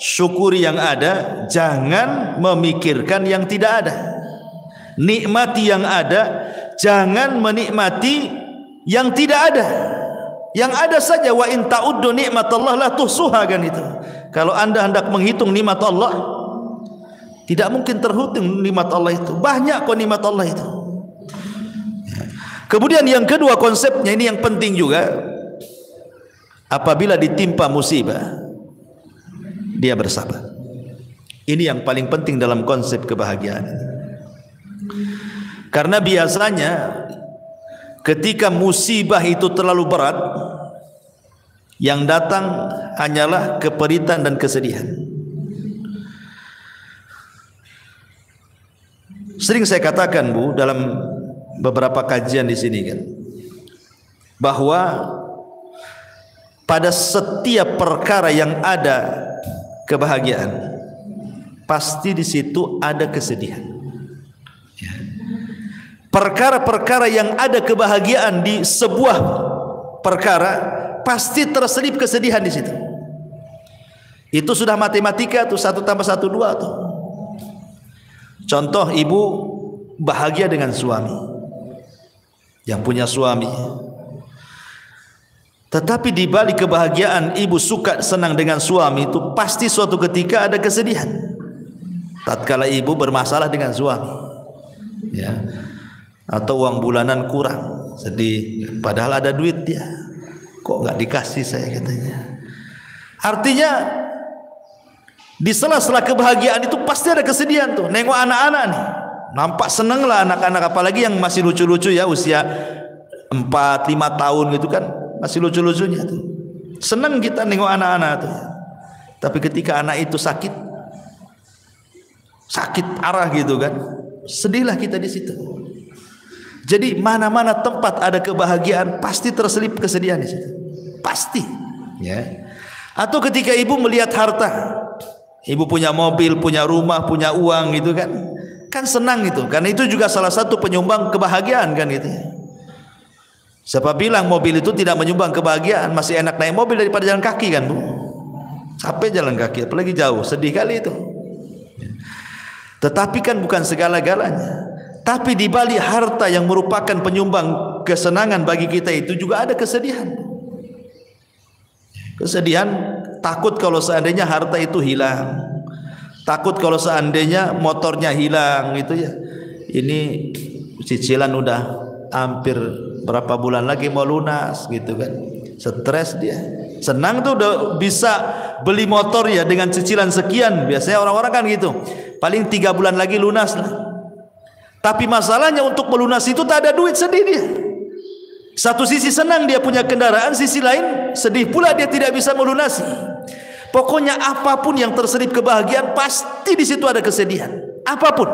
Syukuri yang ada, jangan memikirkan yang tidak ada. Nikmati yang ada, jangan menikmati yang tidak ada. Yang ada saja, wa in ta'uddu nikmatallah la tuhsuha, kan itu. Kalau Anda hendak menghitung nikmat Allah, Tidak mungkin terhitung nikmat Allah itu. Banyak kok nikmat Allah itu. Kemudian yang kedua konsepnya ini yang penting juga. Apabila ditimpa musibah, dia bersabar. Ini yang paling penting dalam konsep kebahagiaan. Karena biasanya ketika musibah itu terlalu berat, yang datang hanyalah keperitan dan kesedihan. Sering saya katakan, Bu, dalam beberapa kajian di sini kan, bahwa pada setiap perkara yang ada kebahagiaan, pasti di situ ada kesedihan. Perkara-perkara yang ada kebahagiaan di sebuah perkara, pasti terselip kesedihan di situ. Itu sudah matematika tuh, 1 tambah 1 2 tuh. Contoh, ibu bahagia dengan suami, yang punya suami, tetapi di balik kebahagiaan ibu suka senang dengan suami itu pasti suatu ketika ada kesedihan. Tatkala ibu bermasalah dengan suami, ya, atau uang bulanan kurang, sedih. Padahal ada duit dia, kok nggak dikasih saya, katanya. Artinya di sela-sela kebahagiaan itu pasti ada kesedihan tuh. Nengok anak-anak nih, nampak seneng lah anak-anak, apalagi yang masih lucu-lucu ya, usia 4-5 tahun gitu kan, masih lucu-lucunya tuh. Seneng kita nengok anak-anak tuh. Tapi ketika anak itu sakit arah gitu kan, sedihlah kita di situ. Jadi mana-mana tempat ada kebahagiaan pasti terselip kesedihan di situ. Pasti, ya. Atau ketika ibu melihat harta, ibu punya mobil, punya rumah, punya uang gitu kan, kan senang itu, karena itu juga salah satu penyumbang kebahagiaan kan gitu ya. Siapa bilang mobil itu tidak menyumbang kebahagiaan? Masih enak naik mobil daripada jalan kaki kan, Bu. Capek jalan kaki, apalagi jauh, sedih kali itu. Tetapi kan bukan segala-galanya. Tapi di balik harta yang merupakan penyumbang kesenangan bagi kita itu juga ada kesedihan. Kesedihan, takut kalau seandainya harta itu hilang, takut kalau seandainya motornya hilang gitu ya. Ini cicilan udah hampir berapa bulan lagi mau lunas gitu kan. Stres dia. Senang tuh udah bisa beli motor ya dengan cicilan sekian. Biasanya orang-orang kan gitu, paling 3 bulan lagi lunas lah. Tapi masalahnya untuk melunasi itu tak ada duit, sedih dia. Satu sisi senang dia punya kendaraan, sisi lain sedih pula dia tidak bisa melunasi. Pokoknya apapun yang terselip kebahagiaan pasti di situ ada kesedihan. Apapun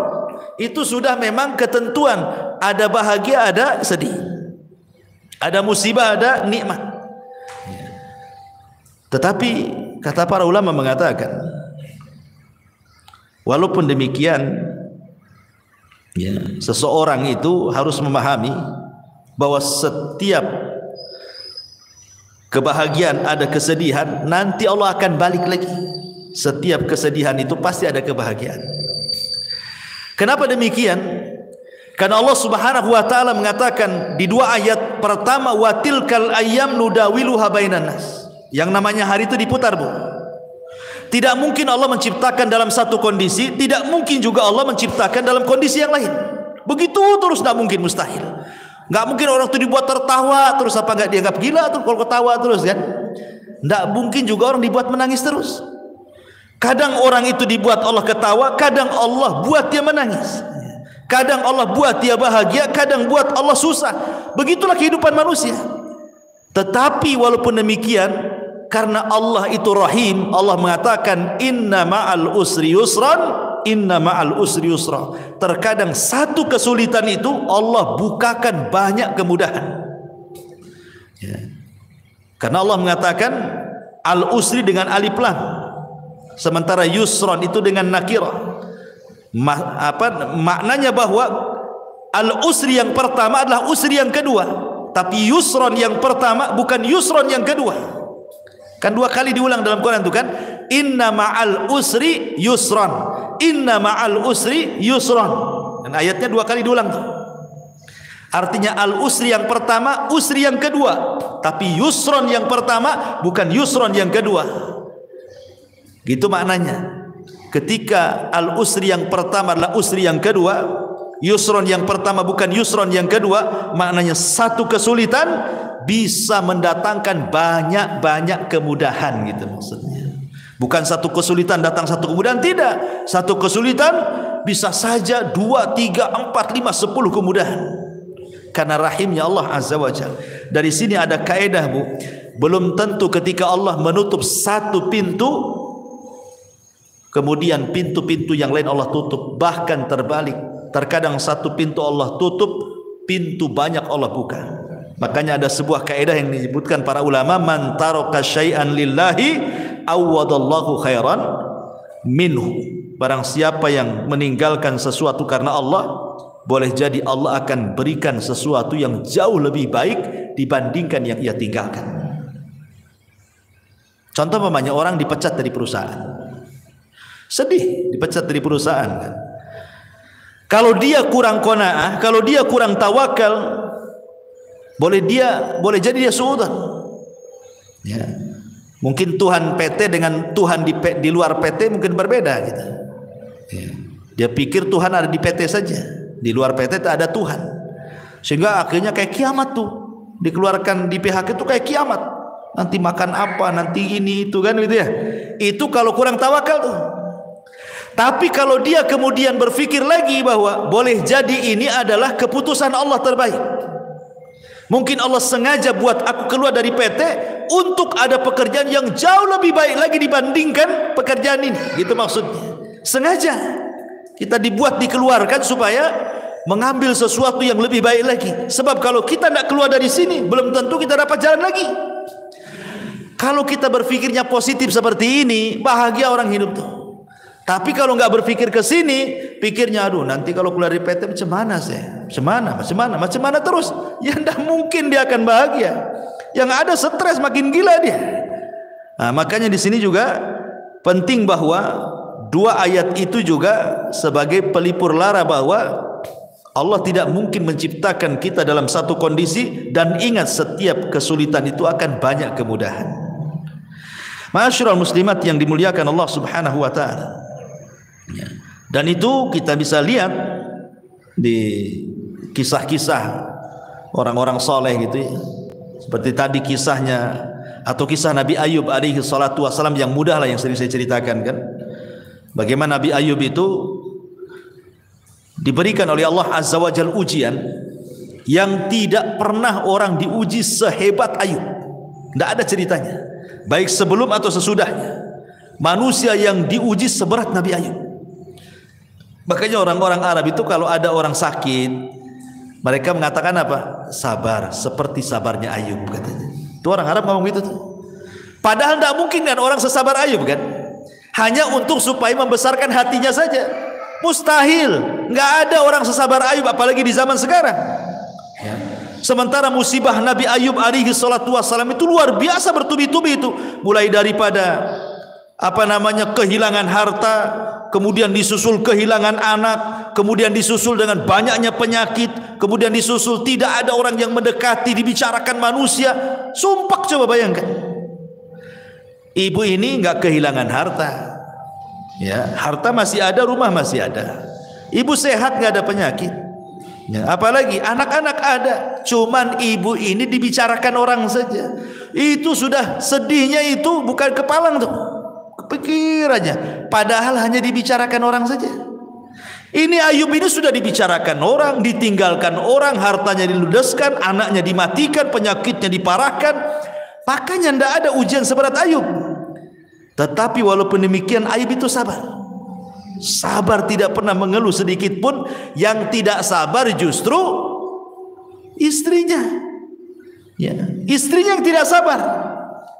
itu sudah memang ketentuan, ada bahagia, ada sedih, ada musibah, ada nikmat. Tetapi kata para ulama mengatakan, walaupun demikian, ya, seseorang itu harus memahami bahwa setiap kebahagiaan ada kesedihan, nanti Allah akan balik lagi. Setiap kesedihan itu pasti ada kebahagiaan. Kenapa demikian? Karena Allah Subhanahu wa taala mengatakan di 2 ayat pertama, wa tilkal ayyam nudawiluha bainan nas. Yang namanya hari itu diputar, Bu. Tidak mungkin Allah menciptakan dalam satu kondisi, tidak mungkin juga Allah menciptakan dalam kondisi yang lain. Begitu terus, tidak mungkin, mustahil. Nggak mungkin orang itu dibuat tertawa terus, apa nggak dianggap gila tuh kalau ketawa terus kan? Nggak mungkin juga orang dibuat menangis terus. Kadang orang itu dibuat Allah ketawa, kadang Allah buat dia menangis. Kadang Allah buat dia bahagia, kadang buat Allah susah. Begitulah kehidupan manusia. Tetapi walaupun demikian, karena Allah itu Rahim, Allah mengatakan inna ma'al usri yusran, inna ma'al usri yusra. Terkadang satu kesulitan itu Allah bukakan banyak kemudahan, ya. Karena Allah mengatakan al-usri dengan alif lam, sementara yusran itu dengan nakirah. Maknanya bahwa al-usri yang pertama adalah usri yang kedua, tapi yusran yang pertama bukan yusran yang kedua. Kan 2 kali diulang dalam Quran itu kan, inna ma'al usri yusran, inna ma'al usri yusran. Dan ayatnya 2 kali diulang tuh. Artinya al-usri yang pertama, usri yang kedua, tapi yusran yang pertama bukan yusran yang kedua. Gitu maknanya. ketika al-usri yang pertama adalah usri yang kedua, yusron yang pertama bukan yusron yang kedua, maknanya satu kesulitan bisa mendatangkan banyak-banyak kemudahan gitu maksudnya. Bukan satu kesulitan datang satu kemudahan, tidak. Satu kesulitan bisa saja 2, 3, 4, 5, 10 kemudahan. Karena rahimnya Allah Azza wa Jalla. Dari sini ada kaedah, Bu. Belum tentu ketika Allah menutup satu pintu, kemudian pintu-pintu yang lain Allah tutup. Bahkan terbalik. Terkadang satu pintu Allah tutup, pintu banyak Allah buka. Makanya ada sebuah kaedah yang disebutkan para ulama, man taraka syai'an lillahi awwadallahu khairan minhu. Barang siapa yang meninggalkan sesuatu karena Allah, boleh jadi Allah akan berikan sesuatu yang jauh lebih baik dibandingkan yang ia tinggalkan. Contoh umpamanya orang dipecat dari perusahaan. Sedih dipecat dari perusahaan kan. Kalau dia kurang qanaah, kalau dia kurang tawakal, boleh jadi dia suudzon. Ya. Mungkin Tuhan PT dengan Tuhan di luar PT mungkin berbeda gitu. Ya. Dia pikir Tuhan ada di PT saja, di luar PT tak ada Tuhan. Sehingga akhirnya kayak kiamat tuh. Dikeluarkan di PHK itu kayak kiamat. Nanti makan apa, nanti ini itu kan gitu ya. Itu kalau kurang tawakal tuh. Tapi kalau dia kemudian berpikir lagi bahwa boleh jadi ini adalah keputusan Allah terbaik. Mungkin Allah sengaja buat aku keluar dari PT untuk ada pekerjaan yang jauh lebih baik lagi dibandingkan pekerjaan ini. Gitu maksudnya. Sengaja kita dibuat dikeluarkan supaya mengambil sesuatu yang lebih baik lagi. Sebab kalau kita tidak keluar dari sini, belum tentu kita dapat jalan lagi. Kalau kita berpikirnya positif seperti ini, bahagia orang hidup tuh. Tapi kalau nggak berpikir ke sini, pikirnya aduh nanti kalau keluar dari PT macam mana saya? Macam mana terus? Ya tidak mungkin dia akan bahagia. Yang ada stres makin gila dia. Nah, makanya di sini juga penting bahwa dua ayat itu juga sebagai pelipur lara bahwa Allah tidak mungkin menciptakan kita dalam satu kondisi, dan ingat setiap kesulitan itu akan banyak kemudahan. Ma'asyiral muslimat yang dimuliakan Allah Subhanahu wa taala. Ya. Dan itu kita bisa lihat di kisah-kisah orang-orang soleh gitu ya. Seperti tadi kisahnya atau kisah Nabi Ayub alaihi salatu wasalam yang mudah lah yang sering saya ceritakan kan. Bagaimana Nabi Ayub itu diberikan oleh Allah Azza wa Jalla ujian yang tidak pernah orang diuji sehebat Ayub. Tidak ada ceritanya. Baik sebelum atau sesudahnya. Manusia yang diuji seberat Nabi Ayub. Makanya orang-orang Arab itu kalau ada orang sakit, mereka mengatakan apa? Sabar, seperti sabarnya Ayub katanya. Itu orang Arab ngomong gitu tuh. Padahal tidak mungkin kan orang sesabar Ayub kan? Hanya untuk supaya membesarkan hatinya saja. Mustahil. Nggak ada orang sesabar Ayub apalagi di zaman sekarang. Ya. Sementara musibah Nabi Ayub alaihi salatu wassalam itu luar biasa bertubi-tubi itu. Mulai daripada kehilangan harta, kemudian disusul kehilangan anak, kemudian disusul dengan banyaknya penyakit, kemudian disusul tidak ada orang yang mendekati, dibicarakan manusia. Sumpah, coba bayangkan. Ibu ini nggak kehilangan harta, ya, harta masih ada, rumah masih ada, ibu sehat, nggak ada penyakit, ya, apalagi anak-anak ada, cuman ibu ini dibicarakan orang saja. Itu sudah sedihnya itu bukan kepalang tuh, pikirannya, padahal hanya dibicarakan orang saja. Ini Ayub ini sudah dibicarakan orang, ditinggalkan orang, hartanya diludeskan, anaknya dimatikan, penyakitnya diparahkan. Makanya tidak ada ujian seberat Ayub. Tetapi walaupun demikian Ayub itu sabar. Sabar, tidak pernah mengeluh sedikit pun. Yang tidak sabar justru istrinya. Ya, istrinya yang tidak sabar.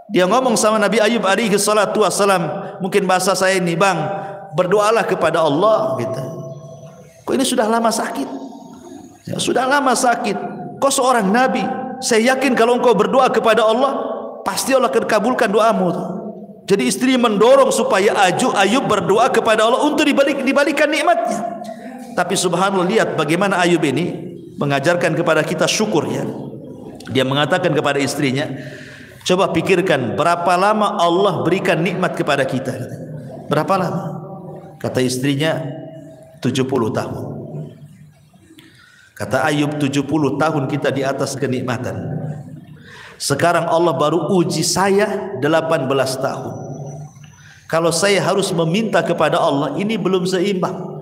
Dia ngomong sama Nabi Ayub alaihi salatu wassalam, mungkin bahasa saya ini, bang, berdoalah kepada Allah gitu. Kok ini sudah lama sakit, ya, sudah lama sakit, kau seorang nabi, saya yakin kalau engkau berdoa kepada Allah pasti Allah akan kabulkan doamu. Jadi istri mendorong supaya Ayub berdoa kepada Allah untuk dibalikan nikmatnya. Tapi subhanallah, lihat bagaimana Ayub ini mengajarkan kepada kita syukur ya. Dia mengatakan kepada istrinya, coba pikirkan berapa lama Allah berikan nikmat kepada kita. Berapa lama? Kata istrinya 70 tahun. Kata Ayub, 70 tahun kita di atas kenikmatan. Sekarang Allah baru uji saya 18 tahun. Kalau saya harus meminta kepada Allah, ini belum seimbang.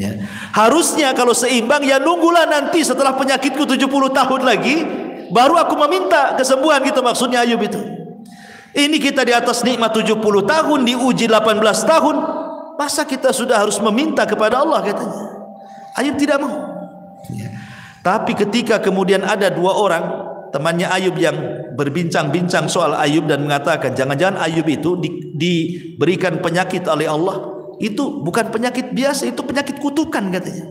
Ya. Harusnya kalau seimbang, ya nunggulah nanti setelah penyakitku 70 tahun lagi, baru aku meminta kesembuhan, gitu maksudnya Ayub itu. Ini kita di atas nikmat 70 tahun, diuji 18 tahun, masa kita sudah harus meminta kepada Allah, katanya. Ayub tidak mau. Ya. Tapi ketika kemudian ada dua orang temannya Ayub yang berbincang-bincang soal Ayub dan mengatakan jangan-jangan Ayub itu diberikan penyakit oleh Allah, itu bukan penyakit biasa, itu penyakit kutukan, katanya.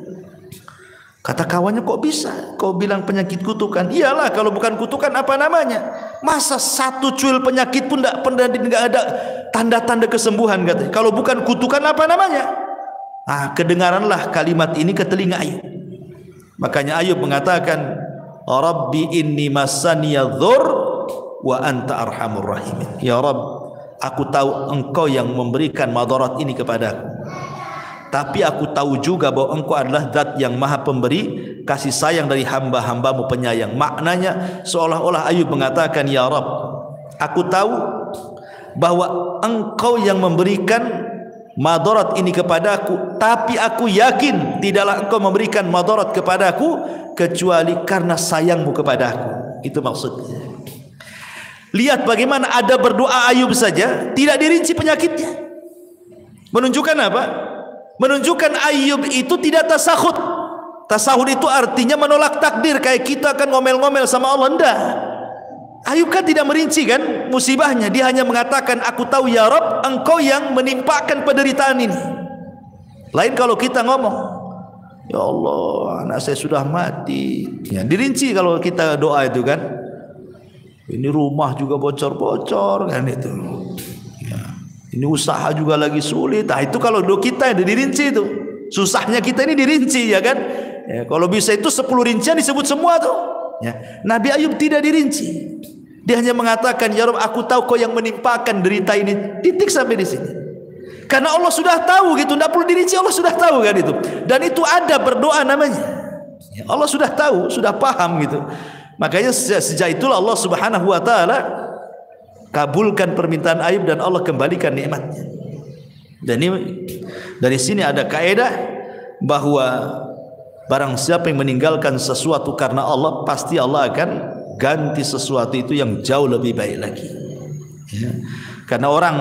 Kata kawannya, kok bisa kau bilang penyakit kutukan? Iyalah, kalau bukan kutukan apa namanya? Masa satu cuil penyakit pun tidak ada tanda-tanda kesembuhan, katanya. Kalau bukan kutukan apa namanya? Kedengaranlah kalimat ini ke telinga Ayub. Makanya Ayub mengatakan, Rabbi inni massaniya dhur wa anta arhamur rahimin. Ya Rabb, aku tahu engkau yang memberikan madarat ini kepadaku, tapi aku tahu juga bahwa engkau adalah zat yang maha pemberi kasih sayang dari hamba-hambamu penyayang. Maknanya seolah-olah Ayub mengatakan, ya Rabb, aku tahu bahwa engkau yang memberikan madarat ini kepadaku, tapi aku yakin tidaklah engkau memberikan madarat kepadaku kecuali karena sayangmu kepadaku. Itu maksudnya. Lihat bagaimana ada berdoa Ayub saja tidak dirinci penyakitnya. Menunjukkan apa? Menunjukkan Ayub itu tidak tasahud. Tasahud itu artinya menolak takdir, kayak kita kan ngomel-ngomel sama Allah. Enggak. Ayub kan tidak merinci kan musibahnya, dia hanya mengatakan, aku tahu ya Rabb, engkau yang menimpakan penderitaan ini. Lain kalau kita ngomong, ya Allah, anak saya sudah mati, ya, dirinci kalau kita doa itu kan. Ini rumah juga bocor-bocor kan itu, ya, ini usaha juga lagi sulit. Itu kalau doa kita yang dirinci itu, susahnya kita ini dirinci, ya kan. Ya, kalau bisa itu 10 rincian disebut semua tuh. Ya. Nabi Ayub tidak dirinci. Dia hanya mengatakan, ya Rabb, aku tahu kau yang menimpakan derita ini. Titik sampai di sini. Karena Allah sudah tahu gitu, tidak perlu dirinci, Allah sudah tahu kan itu. Dan itu ada berdoa namanya. Ya, Allah sudah tahu, sudah paham gitu. Makanya sejak itulah Allah Subhanahu wa taala kabulkan permintaan Ayub dan Allah kembalikan nikmatnya. Dan ini dari sini ada kaidah bahwa barang siapa yang meninggalkan sesuatu karena Allah, pasti Allah akan ganti sesuatu itu yang jauh lebih baik lagi. Ya. Karena orang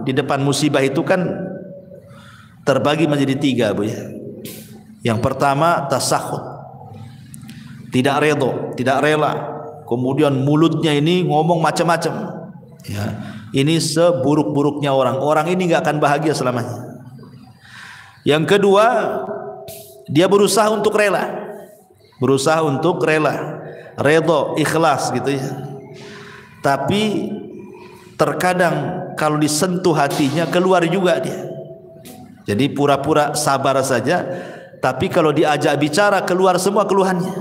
di depan musibah itu kan terbagi menjadi 3, Bu, ya. Yang pertama tasahud, tidak redho, tidak rela. Kemudian mulutnya ini ngomong macam-macam. Ya. Ini seburuk-buruknya orang. Orang ini nggak akan bahagia selamanya. Yang kedua, dia berusaha untuk rela, redho, ikhlas gitu ya. Tapi terkadang kalau disentuh hatinya keluar juga dia. Jadi pura-pura sabar saja, tapi kalau diajak bicara keluar semua keluhannya.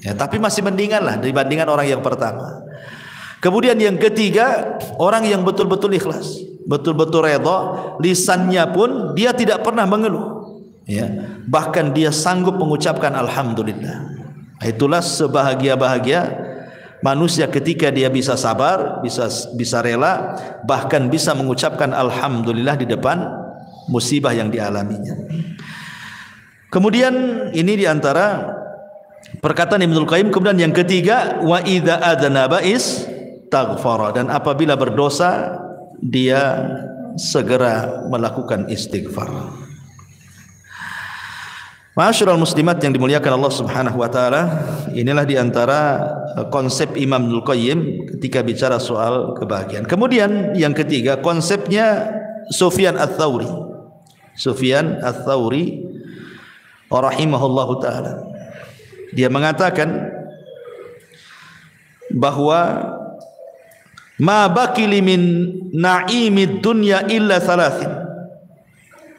Ya, tapi masih mendingan lah dibandingkan orang yang pertama. Kemudian yang ketiga, orang yang betul-betul ikhlas, betul-betul redho, lisannya pun dia tidak pernah mengeluh. Ya, bahkan dia sanggup mengucapkan alhamdulillah. Itulah sebahagia-bahagia manusia ketika dia bisa sabar, bisa rela, bahkan bisa mengucapkan alhamdulillah di depan musibah yang dialaminya. Kemudian ini diantara perkataan Ibnul Qayyim. Kemudian yang ketiga, wa idza adnaba istaghfara, dan apabila berdosa dia segera melakukan istighfar. Ma'asyiral muslimat yang dimuliakan Allah Subhanahu wa taala, inilah diantara konsep Imam Ibnul Qayyim ketika bicara soal kebahagiaan. Kemudian yang ketiga, konsepnya Sufyan Ats-Tsauri. Sufyan Ats-Tsauri rahimahullahu taala. Dia mengatakan bahwa ma baqili min na'imid dunya illa thalathin.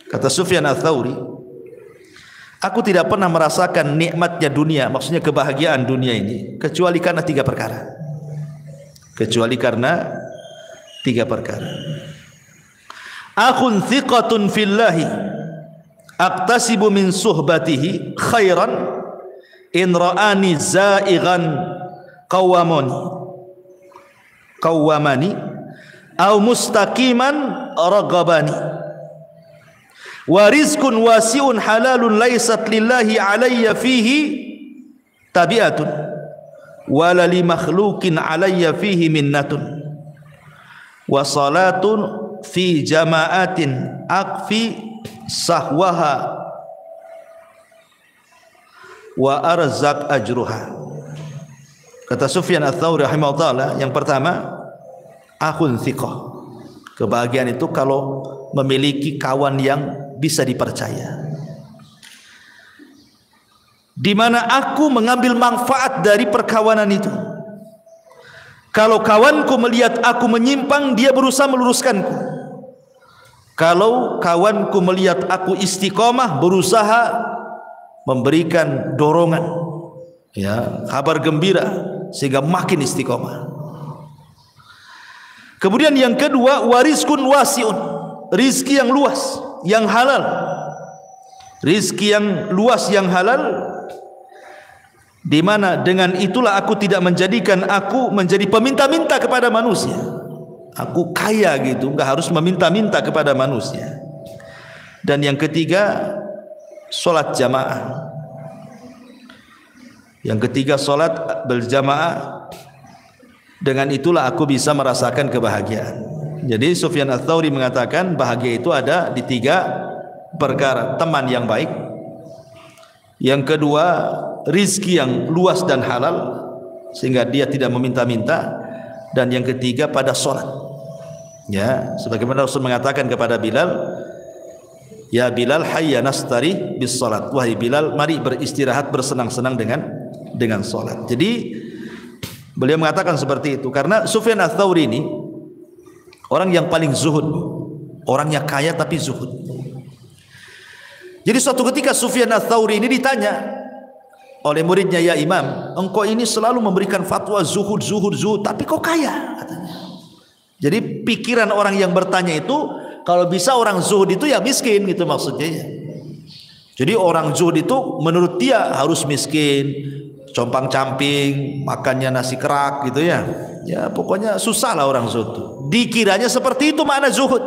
Kata Sufyan Ats-Tsauri, aku tidak pernah merasakan nikmatnya dunia, maksudnya kebahagiaan dunia ini, kecuali karena 3 perkara. Kecuali karena 3 perkara. akhun thiqatun fillahi aqtasibu min suhbatihi khairan in ra'ani za'ighan qawwamani aw mustaqiman raghabani wa rizqun wasi'un halalun laysat lillahi alayya fihi tabi'atun wa la li makhluqin alayya fihi minnatun wa salatun fi jama'atin akfi sahwaha wa arzak ajruha. Kata Sufyan Ats-Tsauri rahimahullah, yang pertama akhun thiqah. Kebahagiaan itu kalau memiliki kawan yang bisa dipercaya, di mana aku mengambil manfaat dari perkawanan itu. Kalau kawanku melihat aku menyimpang, dia berusaha meluruskanku. Kalau kawanku melihat aku istiqomah, berusaha memberikan dorongan, ya, kabar gembira sehingga makin istiqomah. Kemudian yang kedua, warizkun wasiun, rizki yang luas, yang halal. Rizki yang luas, yang halal, di mana dengan itulah aku tidak menjadikan aku menjadi peminta-minta kepada manusia. Aku kaya gitu, enggak harus meminta-minta kepada manusia. Dan yang ketiga, solat jamaah. Yang ketiga, solat berjamaah. Dengan itulah aku bisa merasakan kebahagiaan. Jadi Sufyan Ats-Tsauri mengatakan bahagia itu ada di 3 perkara. Teman yang baik, yang kedua rizki yang luas dan halal sehingga dia tidak meminta-minta, dan yang ketiga pada solat, ya, sebagaimana Rasul mengatakan kepada Bilal, ya Bilal hayya nastari bis solat, wahai Bilal, mari beristirahat, bersenang-senang dengan solat. Jadi beliau mengatakan seperti itu karena Sufyan Ats-Tsauri ini orang yang paling zuhud, orangnya kaya tapi zuhud. Jadi suatu ketika Sufyan Ats-Tsauri ini ditanya oleh muridnya, ya Imam, engkau ini selalu memberikan fatwa zuhud, tapi kok kaya, katanya. Jadi pikiran orang yang bertanya itu, kalau bisa orang zuhud itu ya miskin gitu maksudnya ya. Jadi orang zuhud itu menurut dia harus miskin, compang-camping, makannya nasi kerak gitu ya. Ya pokoknya susah lah orang zuhud. Dikiranya seperti itu makna zuhud.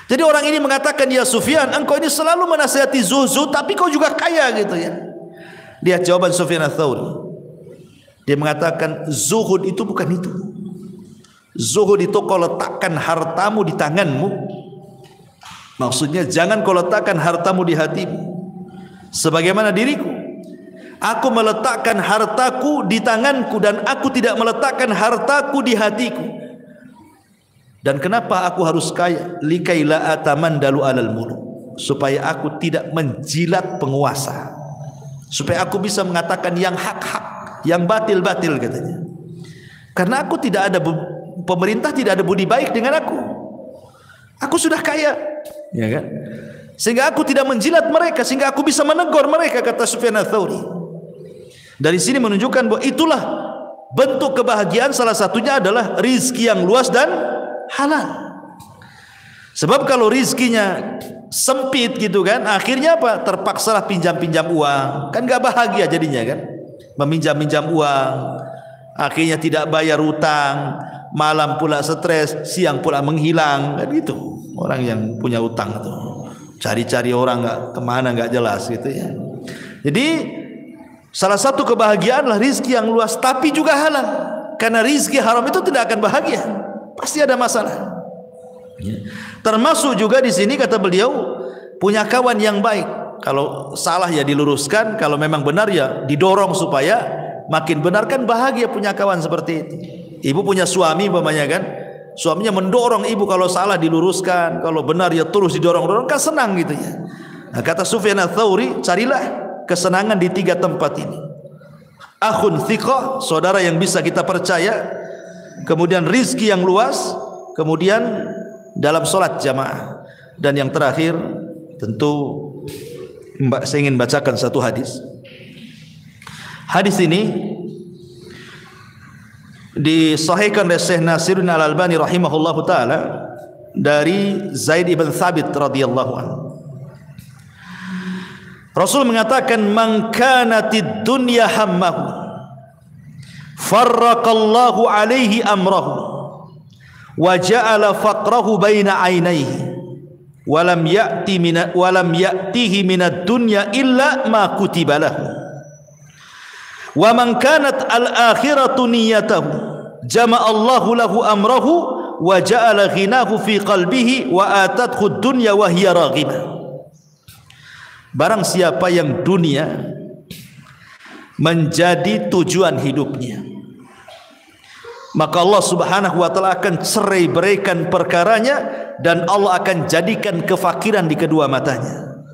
Jadi orang ini mengatakan, ya Sufyan, engkau ini selalu menasihati zuhud, tapi kau juga kaya gitu ya. Lihat jawaban Sufyan Ats-Tsauri. Dia mengatakan zuhud itu bukan itu. Zuhud itu kau letakkan hartamu di tanganmu. Maksudnya jangan kau letakkan hartamu di hatimu. Sebagaimana diriku, aku meletakkan hartaku di tanganku dan aku tidak meletakkan hartaku di hatiku. Dan kenapa aku harus kaya? Likaila atamandalu alal muluk, supaya aku tidak menjilat penguasa, supaya aku bisa mengatakan yang hak-hak, yang batil-batil katanya. Karena aku tidak ada, pemerintah tidak ada budi baik dengan aku. Aku sudah kaya, ya kan? Sehingga aku tidak menjilat mereka, sehingga aku bisa menegur mereka, kata Sufyan Ats-Tsauri. Dari sini menunjukkan bahwa itulah bentuk kebahagiaan, salah satunya adalah rizki yang luas dan halal. Sebab kalau rizkinya sempit gitu kan, akhirnya apa? Terpaksalah pinjam-pinjam uang, kan gak bahagia jadinya kan. Meminjam-minjam uang, akhirnya tidak bayar utang, malam pula stres, siang pula menghilang, kan gitu. Orang yang punya utang itu cari-cari orang nggak kemana, nggak jelas gitu ya. Jadi salah satu kebahagiaan adalah rizki yang luas tapi juga halal. Karena rizki haram itu tidak akan bahagia, pasti ada masalah. Ya. Termasuk juga di sini kata beliau, punya kawan yang baik. Kalau salah ya diluruskan, kalau memang benar ya didorong supaya makin benar, kan bahagia punya kawan seperti itu. Ibu punya suami umpamanya kan, suaminya mendorong ibu, kalau salah diluruskan, kalau benar ya terus didorong-dorong, kan senang gitu ya. Nah, kata Sufyan Ats-Tsauri, carilah kesenangan di 3 tempat ini. Akhun thiqah, saudara yang bisa kita percaya, kemudian rizki yang luas, kemudian dalam solat jamaah, dan yang terakhir tentu saya ingin bacakan satu hadis. Hadis ini disahihkan oleh Syekh Nasiruddin Al-Albani rahimahullahu taala dari Zaid ibn Thabit radhiyallahu anhu. Rasul mengatakan, "Man kanatid dunya hammahu, farraqallahu alaihi amrahu, wa ja'ala faqrahu baina 'ainaihi, wa lam ya'tihi minad dunya illa ma kutiba lahu. Wa man kanat al-akhiratu niyyatahu, jama'allahu lahu amrahu, wa ja'ala ghinahu fi qalbihi, wa atathu ad-dunya wa hiya raghibah." Barang siapa yang dunia menjadi tujuan hidupnya, maka Allah subhanahu wa ta'ala akan cerai beraikan perkaranya, dan Allah akan jadikan kefakiran di kedua matanya,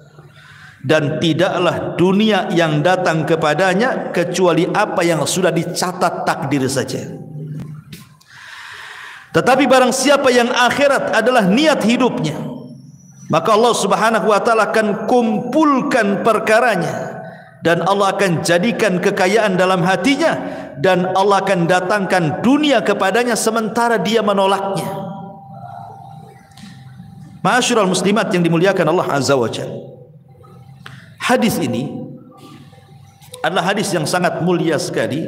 dan tidaklah dunia yang datang kepadanya kecuali apa yang sudah dicatat takdir saja. Tetapi barang siapa yang akhirat adalah niat hidupnya, maka Allah subhanahu wa ta'ala akan kumpulkan perkaranya, dan Allah akan jadikan kekayaan dalam hatinya, dan Allah akan datangkan dunia kepadanya sementara dia menolaknya. Ma'asyiral muslimat yang dimuliakan Allah azza wa jalla, hadis ini adalah hadis yang sangat mulia sekali,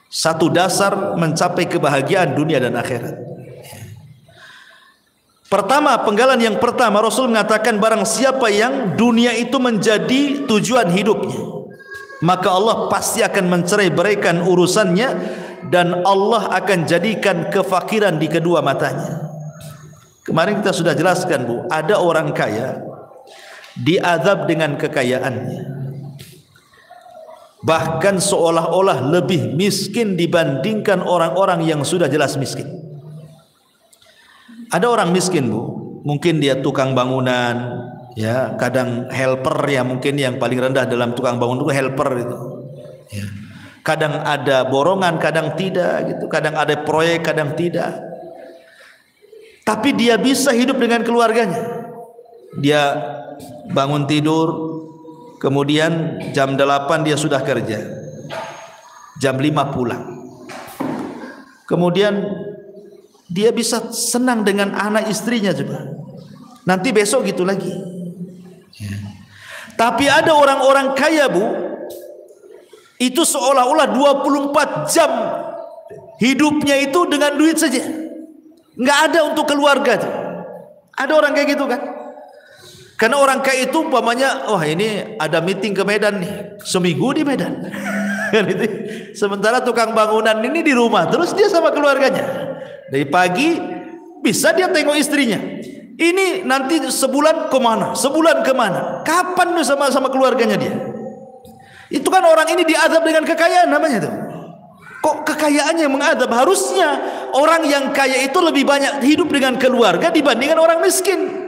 satu dasar mencapai kebahagiaan dunia dan akhirat. Pertama, penggalan yang pertama, Rasul mengatakan barang siapa yang dunia itu menjadi tujuan hidupnya, maka Allah pasti akan mencerai beraikan urusannya, dan Allah akan jadikan kefakiran di kedua matanya. Kemarin kita sudah jelaskan, Bu, ada orang kaya diazab dengan kekayaannya, bahkan seolah-olah lebih miskin dibandingkan orang-orang yang sudah jelas miskin. Ada orang miskin, Bu, mungkin dia tukang bangunan, ya, kadang helper, ya, mungkin yang paling rendah dalam tukang bangunan itu helper itu. Ya. Kadang ada borongan, kadang tidak, gitu. Kadang ada proyek, kadang tidak. Tapi dia bisa hidup dengan keluarganya. Dia bangun tidur, kemudian jam 8 dia sudah kerja, jam 5 pulang. Kemudian dia bisa senang dengan anak istrinya coba. Nanti besok gitu lagi. Ya. Tapi ada orang-orang kaya, Bu, itu seolah-olah 24 jam hidupnya itu dengan duit saja. Enggak ada untuk keluarga tuh. Ada orang kayak gitu kan? Karena orang kaya itu umpamanya, oh ini ada meeting ke Medan nih, seminggu di Medan. Sementara tukang bangunan ini di rumah terus dia sama keluarganya. Dari pagi bisa dia tengok istrinya. Ini nanti sebulan kemana? Sebulan kemana? Kapan tuh sama keluarganya dia? Itu kan orang ini diazab dengan kekayaan namanya tuh. Kok kekayaannya yang mengadab? Harusnya orang yang kaya itu lebih banyak hidup dengan keluarga dibandingkan orang miskin.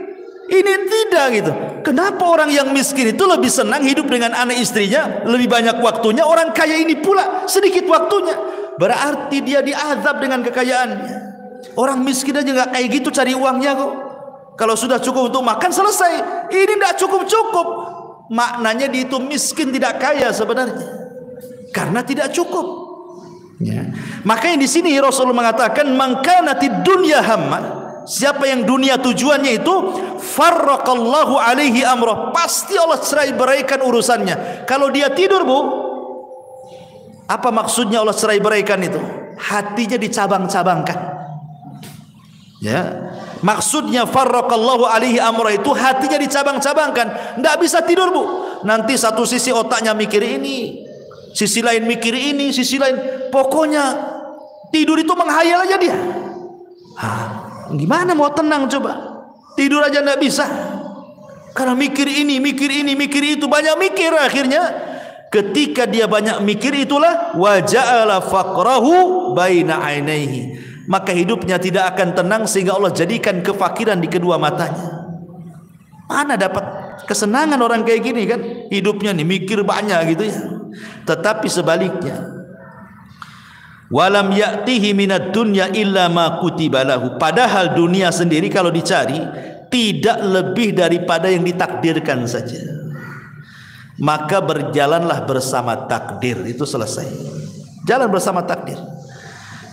Ini tidak gitu. Kenapa orang yang miskin itu lebih senang hidup dengan anak istrinya, lebih banyak waktunya? Orang kaya ini pula sedikit waktunya. Berarti dia diazab dengan kekayaannya. Orang miskin aja nggak kayak gitu cari uangnya kok. Kalau sudah cukup untuk makan selesai. Ini tidak cukup-cukup. Maknanya dia itu miskin, tidak kaya sebenarnya, karena tidak cukup. Ya. Makanya di sini Rasulullah mengatakan, "Man kanatid dunya hamma", siapa yang dunia tujuannya itu, farraqallahu alaihi amrah, pasti Allah cerai beraikan urusannya. Kalau dia tidur, Bu, apa maksudnya Allah cerai beraikan itu? Hatinya dicabang-cabangkan. Ya, maksudnya farraqallahu alaihi amra itu hatinya dicabang-cabangkan, tidak bisa tidur, Bu. Nanti satu sisi otaknya mikir ini, sisi lain mikir ini, sisi lain, pokoknya tidur itu menghayal aja dia. Gimana mau tenang coba? Tidur aja tidak bisa, karena mikir ini, mikir ini, mikir itu, banyak mikir. Akhirnya ketika dia banyak mikir itulah wa ja'ala faqrahu baina ainaihi, maka hidupnya tidak akan tenang sehingga Allah jadikan kefakiran di kedua matanya. Mana dapat kesenangan orang kayak gini kan? Hidupnya nih mikir banyak gitu ya. Tetapi sebaliknya, walam ya'tihi minad dunya illa ma kutiba lahu, padahal dunia sendiri kalau dicari tidak lebih daripada yang ditakdirkan saja. Maka berjalanlah bersama takdir, itu selesai. Jalan bersama takdir.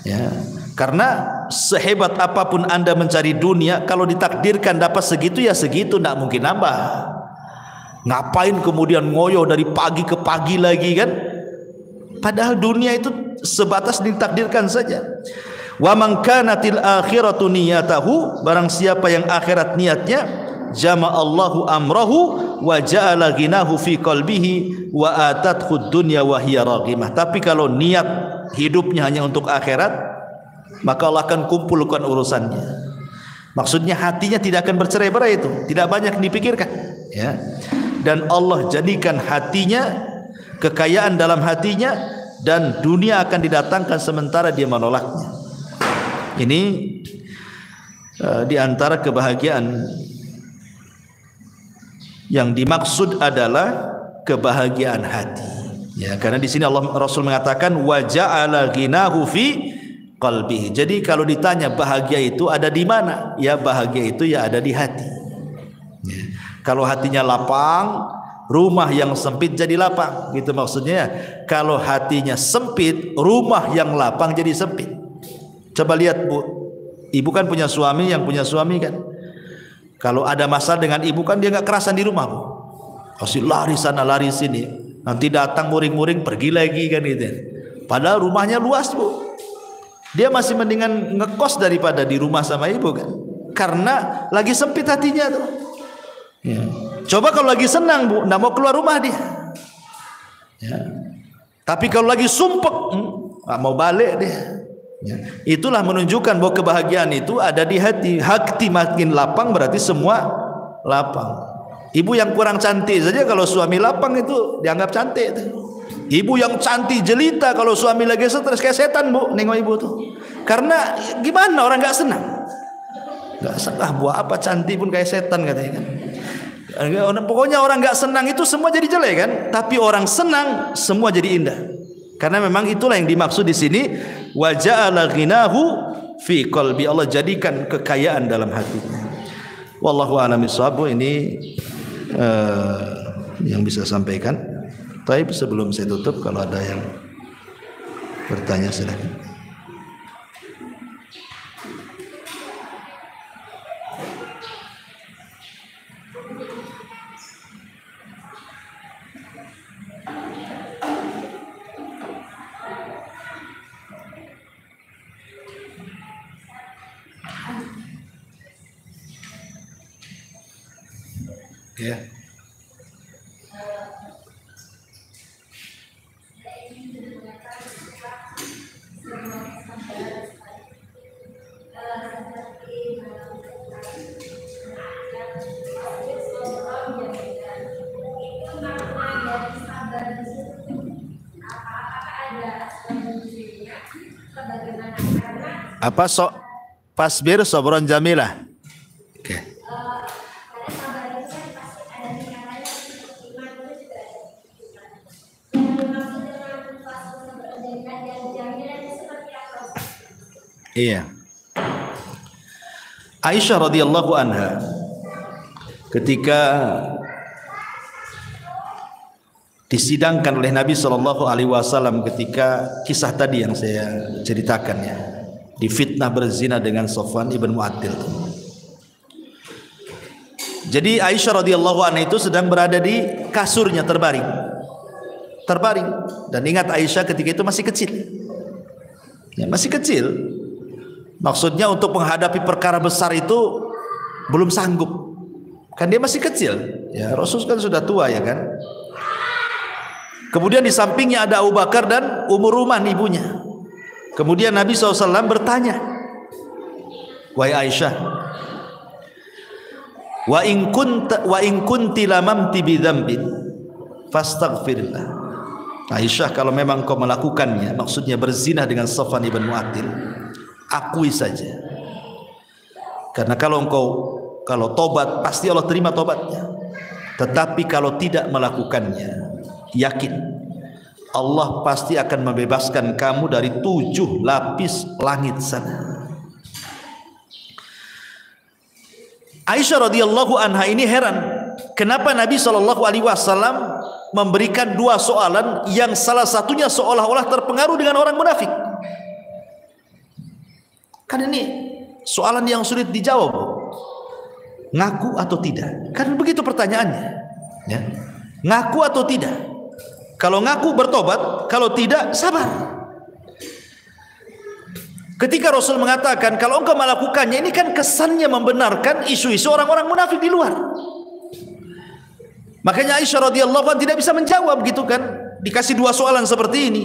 Ya. Karena sehebat apapun Anda mencari dunia, kalau ditakdirkan dapat segitu ya segitu, tidak mungkin nambah. Ngapain kemudian ngoyo dari pagi ke pagi lagi kan? Padahal dunia itu sebatas ditakdirkan saja. Wa man kanatil akhiratu niyatahu, barang siapa yang akhirat niatnya, jama'allahu amrahu wa ja'ala ghinahu fi qalbihi wa atathu dunya wa hiya raghimah. Tapi kalau niat hidupnya hanya untuk akhirat, maka Allah akan kumpulkan urusannya. Maksudnya hatinya tidak akan bercerai-berai, itu tidak banyak dipikirkan, ya. Dan Allah jadikan hatinya, kekayaan dalam hatinya, dan dunia akan didatangkan sementara dia menolaknya. Ini di antara kebahagiaan yang dimaksud adalah kebahagiaan hati, ya. Karena di sini Rasul mengatakan wa ja'ala ghinahu fi qalbihi. Jadi kalau ditanya bahagia itu ada di mana? Ya bahagia itu ya ada di hati, ya. Kalau hatinya lapang, rumah yang sempit jadi lapang, gitu maksudnya. Kalau hatinya sempit, rumah yang lapang jadi sempit. Coba lihat Bu, ibu kan punya suami, yang punya suami kan, kalau ada masalah dengan ibu kan dia nggak kerasan di rumah Bu, pasti lari sana lari sini, nanti datang muring-muring pergi lagi kan gitu. Padahal rumahnya luas Bu, dia masih mendingan ngekos daripada di rumah sama ibu kan, karena lagi sempit hatinya tuh, ya. Coba kalau lagi senang Bu, nggak mau keluar rumah dia, ya. Tapi kalau lagi sumpek, nggak mau balik dia, ya. Itulah menunjukkan bahwa kebahagiaan itu ada di hati. Hati makin lapang berarti semua lapang. Ibu yang kurang cantik saja kalau suami lapang itu dianggap cantik tuh. Ibu yang cantik jelita kalau suami lagi stres kayak setan Bu, nengok ibu tuh. Karena gimana, orang nggak senang, nggak senang. Buat apa cantik pun kayak setan katanya kan. Pokoknya orang nggak senang itu semua jadi jelek kan. Tapi orang senang semua jadi indah. Karena memang itulah yang dimaksud di sini, wa ja'ala ghinahu fi qalbi. Allah jadikan kekayaan dalam hatinya. Wallahu a'lam bishawab. Ini yang bisa sampaikan. Tapi sebelum saya tutup, kalau ada yang bertanya silakan. Ya. Apa sok pasbir sabron jamilah. Oke. Iya. Aisyah radhiyallahu anha ketika disidangkan oleh Nabi sallallahu alaihi wasallam, ketika kisah tadi yang saya ceritakan ya, difitnah berzina dengan Safwan ibn Mu'attil. Jadi Aisyah radhiyallahu anha itu sedang berada di kasurnya terbaring. Dan ingat Aisyah ketika itu masih kecil. Ya, masih kecil. Maksudnya untuk menghadapi perkara besar itu belum sanggup. Kan dia masih kecil. Ya, Rasul kan sudah tua ya kan. Kemudian di sampingnya ada Abu Bakar dan Ummu Ruman ibunya. Kemudian Nabi SAW bertanya, wahai Aisyah, wa in kunti lamamti bi dzambin fastaghfirillah. Aisyah, kalau memang kau melakukannya, maksudnya berzina dengan Safwan ibn Mu'attil, akui saja. Karena kalau tobat pasti Allah terima tobatnya. Tetapi kalau tidak melakukannya, yakin Allah pasti akan membebaskan kamu dari 7 lapis langit sana. Aisyah radhiyallahu anha ini heran, kenapa Nabi SAW memberikan 2 soalan yang salah satunya seolah-olah terpengaruh dengan orang munafik. Kan ini soalan yang sulit dijawab. Ngaku atau tidak? Kan begitu pertanyaannya. Ya. Ngaku atau tidak? Kalau ngaku bertobat, kalau tidak sabar. Ketika Rasul mengatakan kalau engkau melakukannya, ini kan kesannya membenarkan isu-isu orang-orang munafik di luar. Makanya Aisyah radhiyallahu anha tidak bisa menjawab gitu kan. Dikasih dua soalan seperti ini.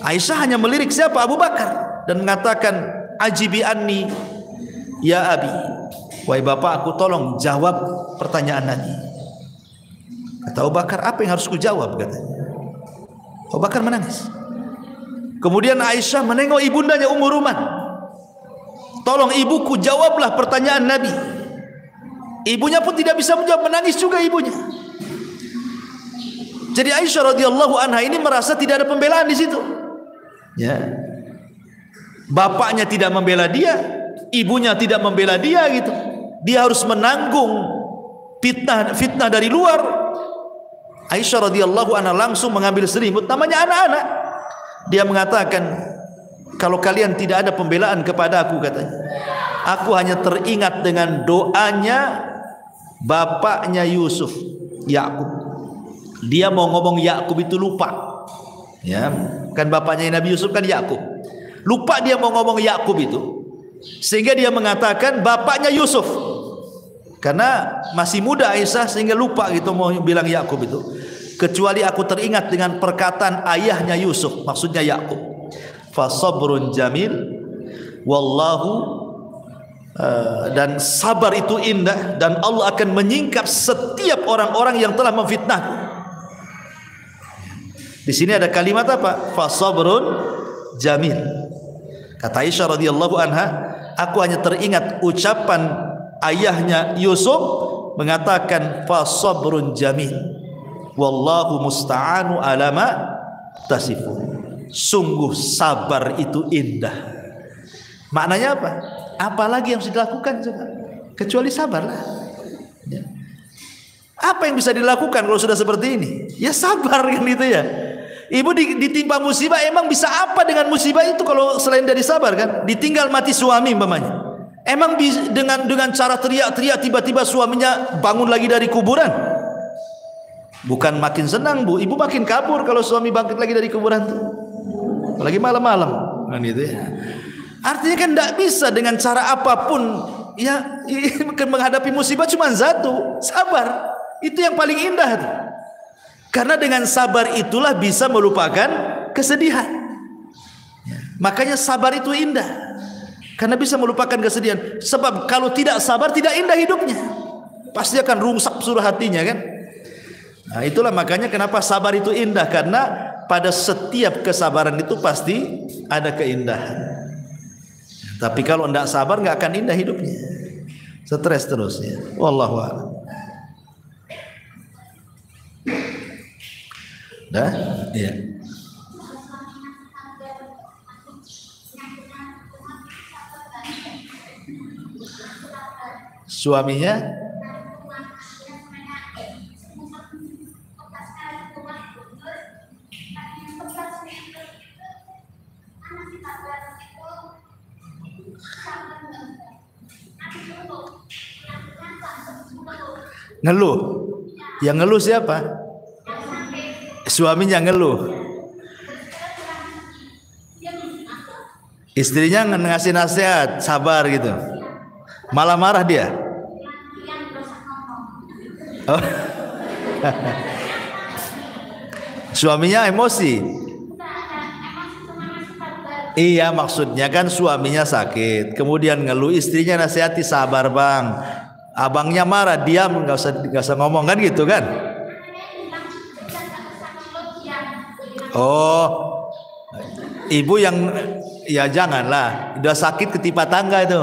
Aisyah hanya melirik siapa? Abu Bakar dan mengatakan, ajibi anni ya abi. Wahai bapak, aku tolong jawab pertanyaan Nabi. Kata Abu Bakar, apa yang harus ku jawab? Katanya. Abu Bakar menangis. Kemudian Aisyah menengok ibundanya Ummu Ruman. Tolong ibuku jawablah pertanyaan Nabi. Ibunya pun tidak bisa menjawab, menangis juga ibunya. Jadi Aisyah radhiyallahu anha ini merasa tidak ada pembelaan di situ. Ya. Bapaknya tidak membela dia, ibunya tidak membela dia gitu. Dia harus menanggung fitnah dari luar. Aisyah radhiyallahu anha langsung mengambil selimut, namanya anak-anak. Dia mengatakan, kalau kalian tidak ada pembelaan kepada aku, katanya, aku hanya teringat dengan doanya bapaknya Yusuf, Yakub. Dia mau ngomong Yakub itu lupa. Ya, kan bapaknya Nabi Yusuf kan Yakub. Lupa dia mau ngomong Yakub itu. Sehingga dia mengatakan bapaknya Yusuf. Karena masih muda Aisyah sehingga lupa gitu mau bilang Yakub itu. Kecuali aku teringat dengan perkataan ayahnya Yusuf, maksudnya Yakub. Fa sabrun jamil wallahu dan sabar itu indah dan Allah akan menyingkap setiap orang-orang yang telah memfitnahku. Di sini ada kalimat apa? Fa sabrun jamil. Kata Aisyah radhiyallahu anha, aku hanya teringat ucapan ayahnya Yusuf mengatakan fa sabrun jamil wallahu musta'anu ala ma tasifun. Sungguh sabar itu indah. Maknanya apa? Apalagi yang harus dilakukan juga kecuali sabarlah. Ya. Apa yang bisa dilakukan kalau sudah seperti ini? Ya sabar kan itu ya. Ibu ditimpa musibah, emang bisa apa dengan musibah itu kalau selain dari sabar kan? Ditinggal mati suami umpamanya. Emang dengan cara teriak-teriak tiba-tiba suaminya bangun lagi dari kuburan? Bukan makin senang bu, ibu makin kabur kalau suami bangkit lagi dari kuburan tuh. Apalagi malam-malam kan gitu ya. Artinya kan tidak bisa dengan cara apapun ya menghadapi musibah cuma satu, sabar. Itu yang paling indah tuh. Karena dengan sabar itulah bisa melupakan kesedihan. Makanya sabar itu indah. Karena bisa melupakan kesedihan. Sebab kalau tidak sabar tidak indah hidupnya. Pasti akan rungsak seluruh hatinya kan. Nah itulah makanya kenapa sabar itu indah. Karena pada setiap kesabaran itu pasti ada keindahan. Tapi kalau tidak sabar nggak akan indah hidupnya. Stres terusnya. Wallahu a'lam. Dah? Iya. Suaminya ngeluh. Yang ngeluh siapa? Suaminya ngeluh. Istrinya ngasih nasihat, sabar gitu. Malah marah dia. Oh. Suaminya emosi. Iya, maksudnya kan suaminya sakit, kemudian ngeluh, istrinya nasihati, sabar bang. Abangnya marah, diam, nggak usah ngomong kan gitu kan? Oh, ibu yang ya janganlah, udah sakit ketipa tangga itu.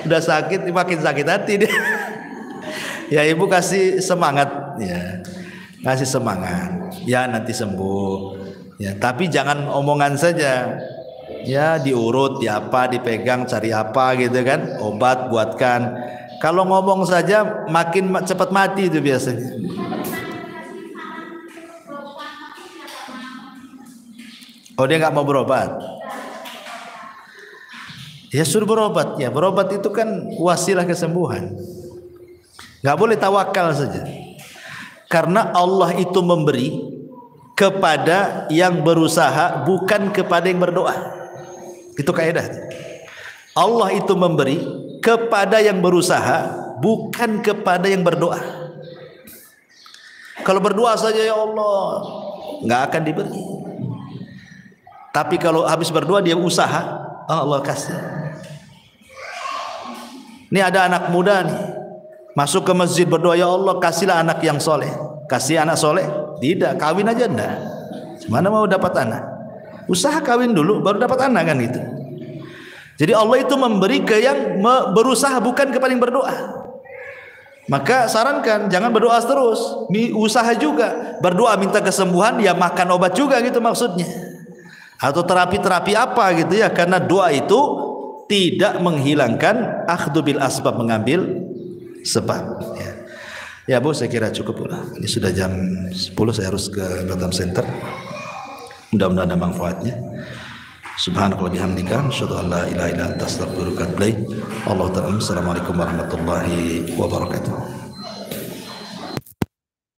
Udah sakit makin sakit hati dia. Ya ibu kasih semangat ya. Kasih semangat. Ya nanti sembuh. Ya, tapi jangan omongan saja. Ya diurut, diapa, dipegang, cari apa gitu kan. Obat buatkan. Kalau ngomong saja makin cepat mati itu biasanya. Oh dia nggak mau berobat. Ya suruh berobat. Ya berobat itu kan wasilah kesembuhan. Nggak boleh tawakal saja. Karena Allah itu memberi kepada yang berusaha, bukan kepada yang berdoa. Itu kaidah. Allah itu memberi kepada yang berusaha, bukan kepada yang berdoa. Kalau berdoa saja ya Allah, nggak akan diberi. Tapi kalau habis berdoa dia usaha, Allah kasih. Ini ada anak muda nih, masuk ke masjid berdoa, ya Allah kasihlah anak yang soleh. Kasih anak soleh? Tidak, kawin aja enggak. Mana mau dapat anak? Usaha kawin dulu baru dapat anak kan gitu. Jadi Allah itu memberi ke yang berusaha, bukan kepada yang berdoa. Maka sarankan jangan berdoa terus, usaha juga. Berdoa minta kesembuhan, ya makan obat juga gitu maksudnya. Atau terapi-terapi apa gitu ya, karena doa itu tidak menghilangkan akhdhu bil asbab, mengambil sebab ya. Ya Bu, saya kira cukup lah. Ini sudah jam 10, saya harus ke Batam Center. Mudah-mudahan ada manfaatnya. Subhanallah bihamdika, asyhadu an la ilaha illa anta, astaghfiruka wa atubu ilaik. Allahu ta'ala. Assalamualaikum warahmatullahi wabarakatuh.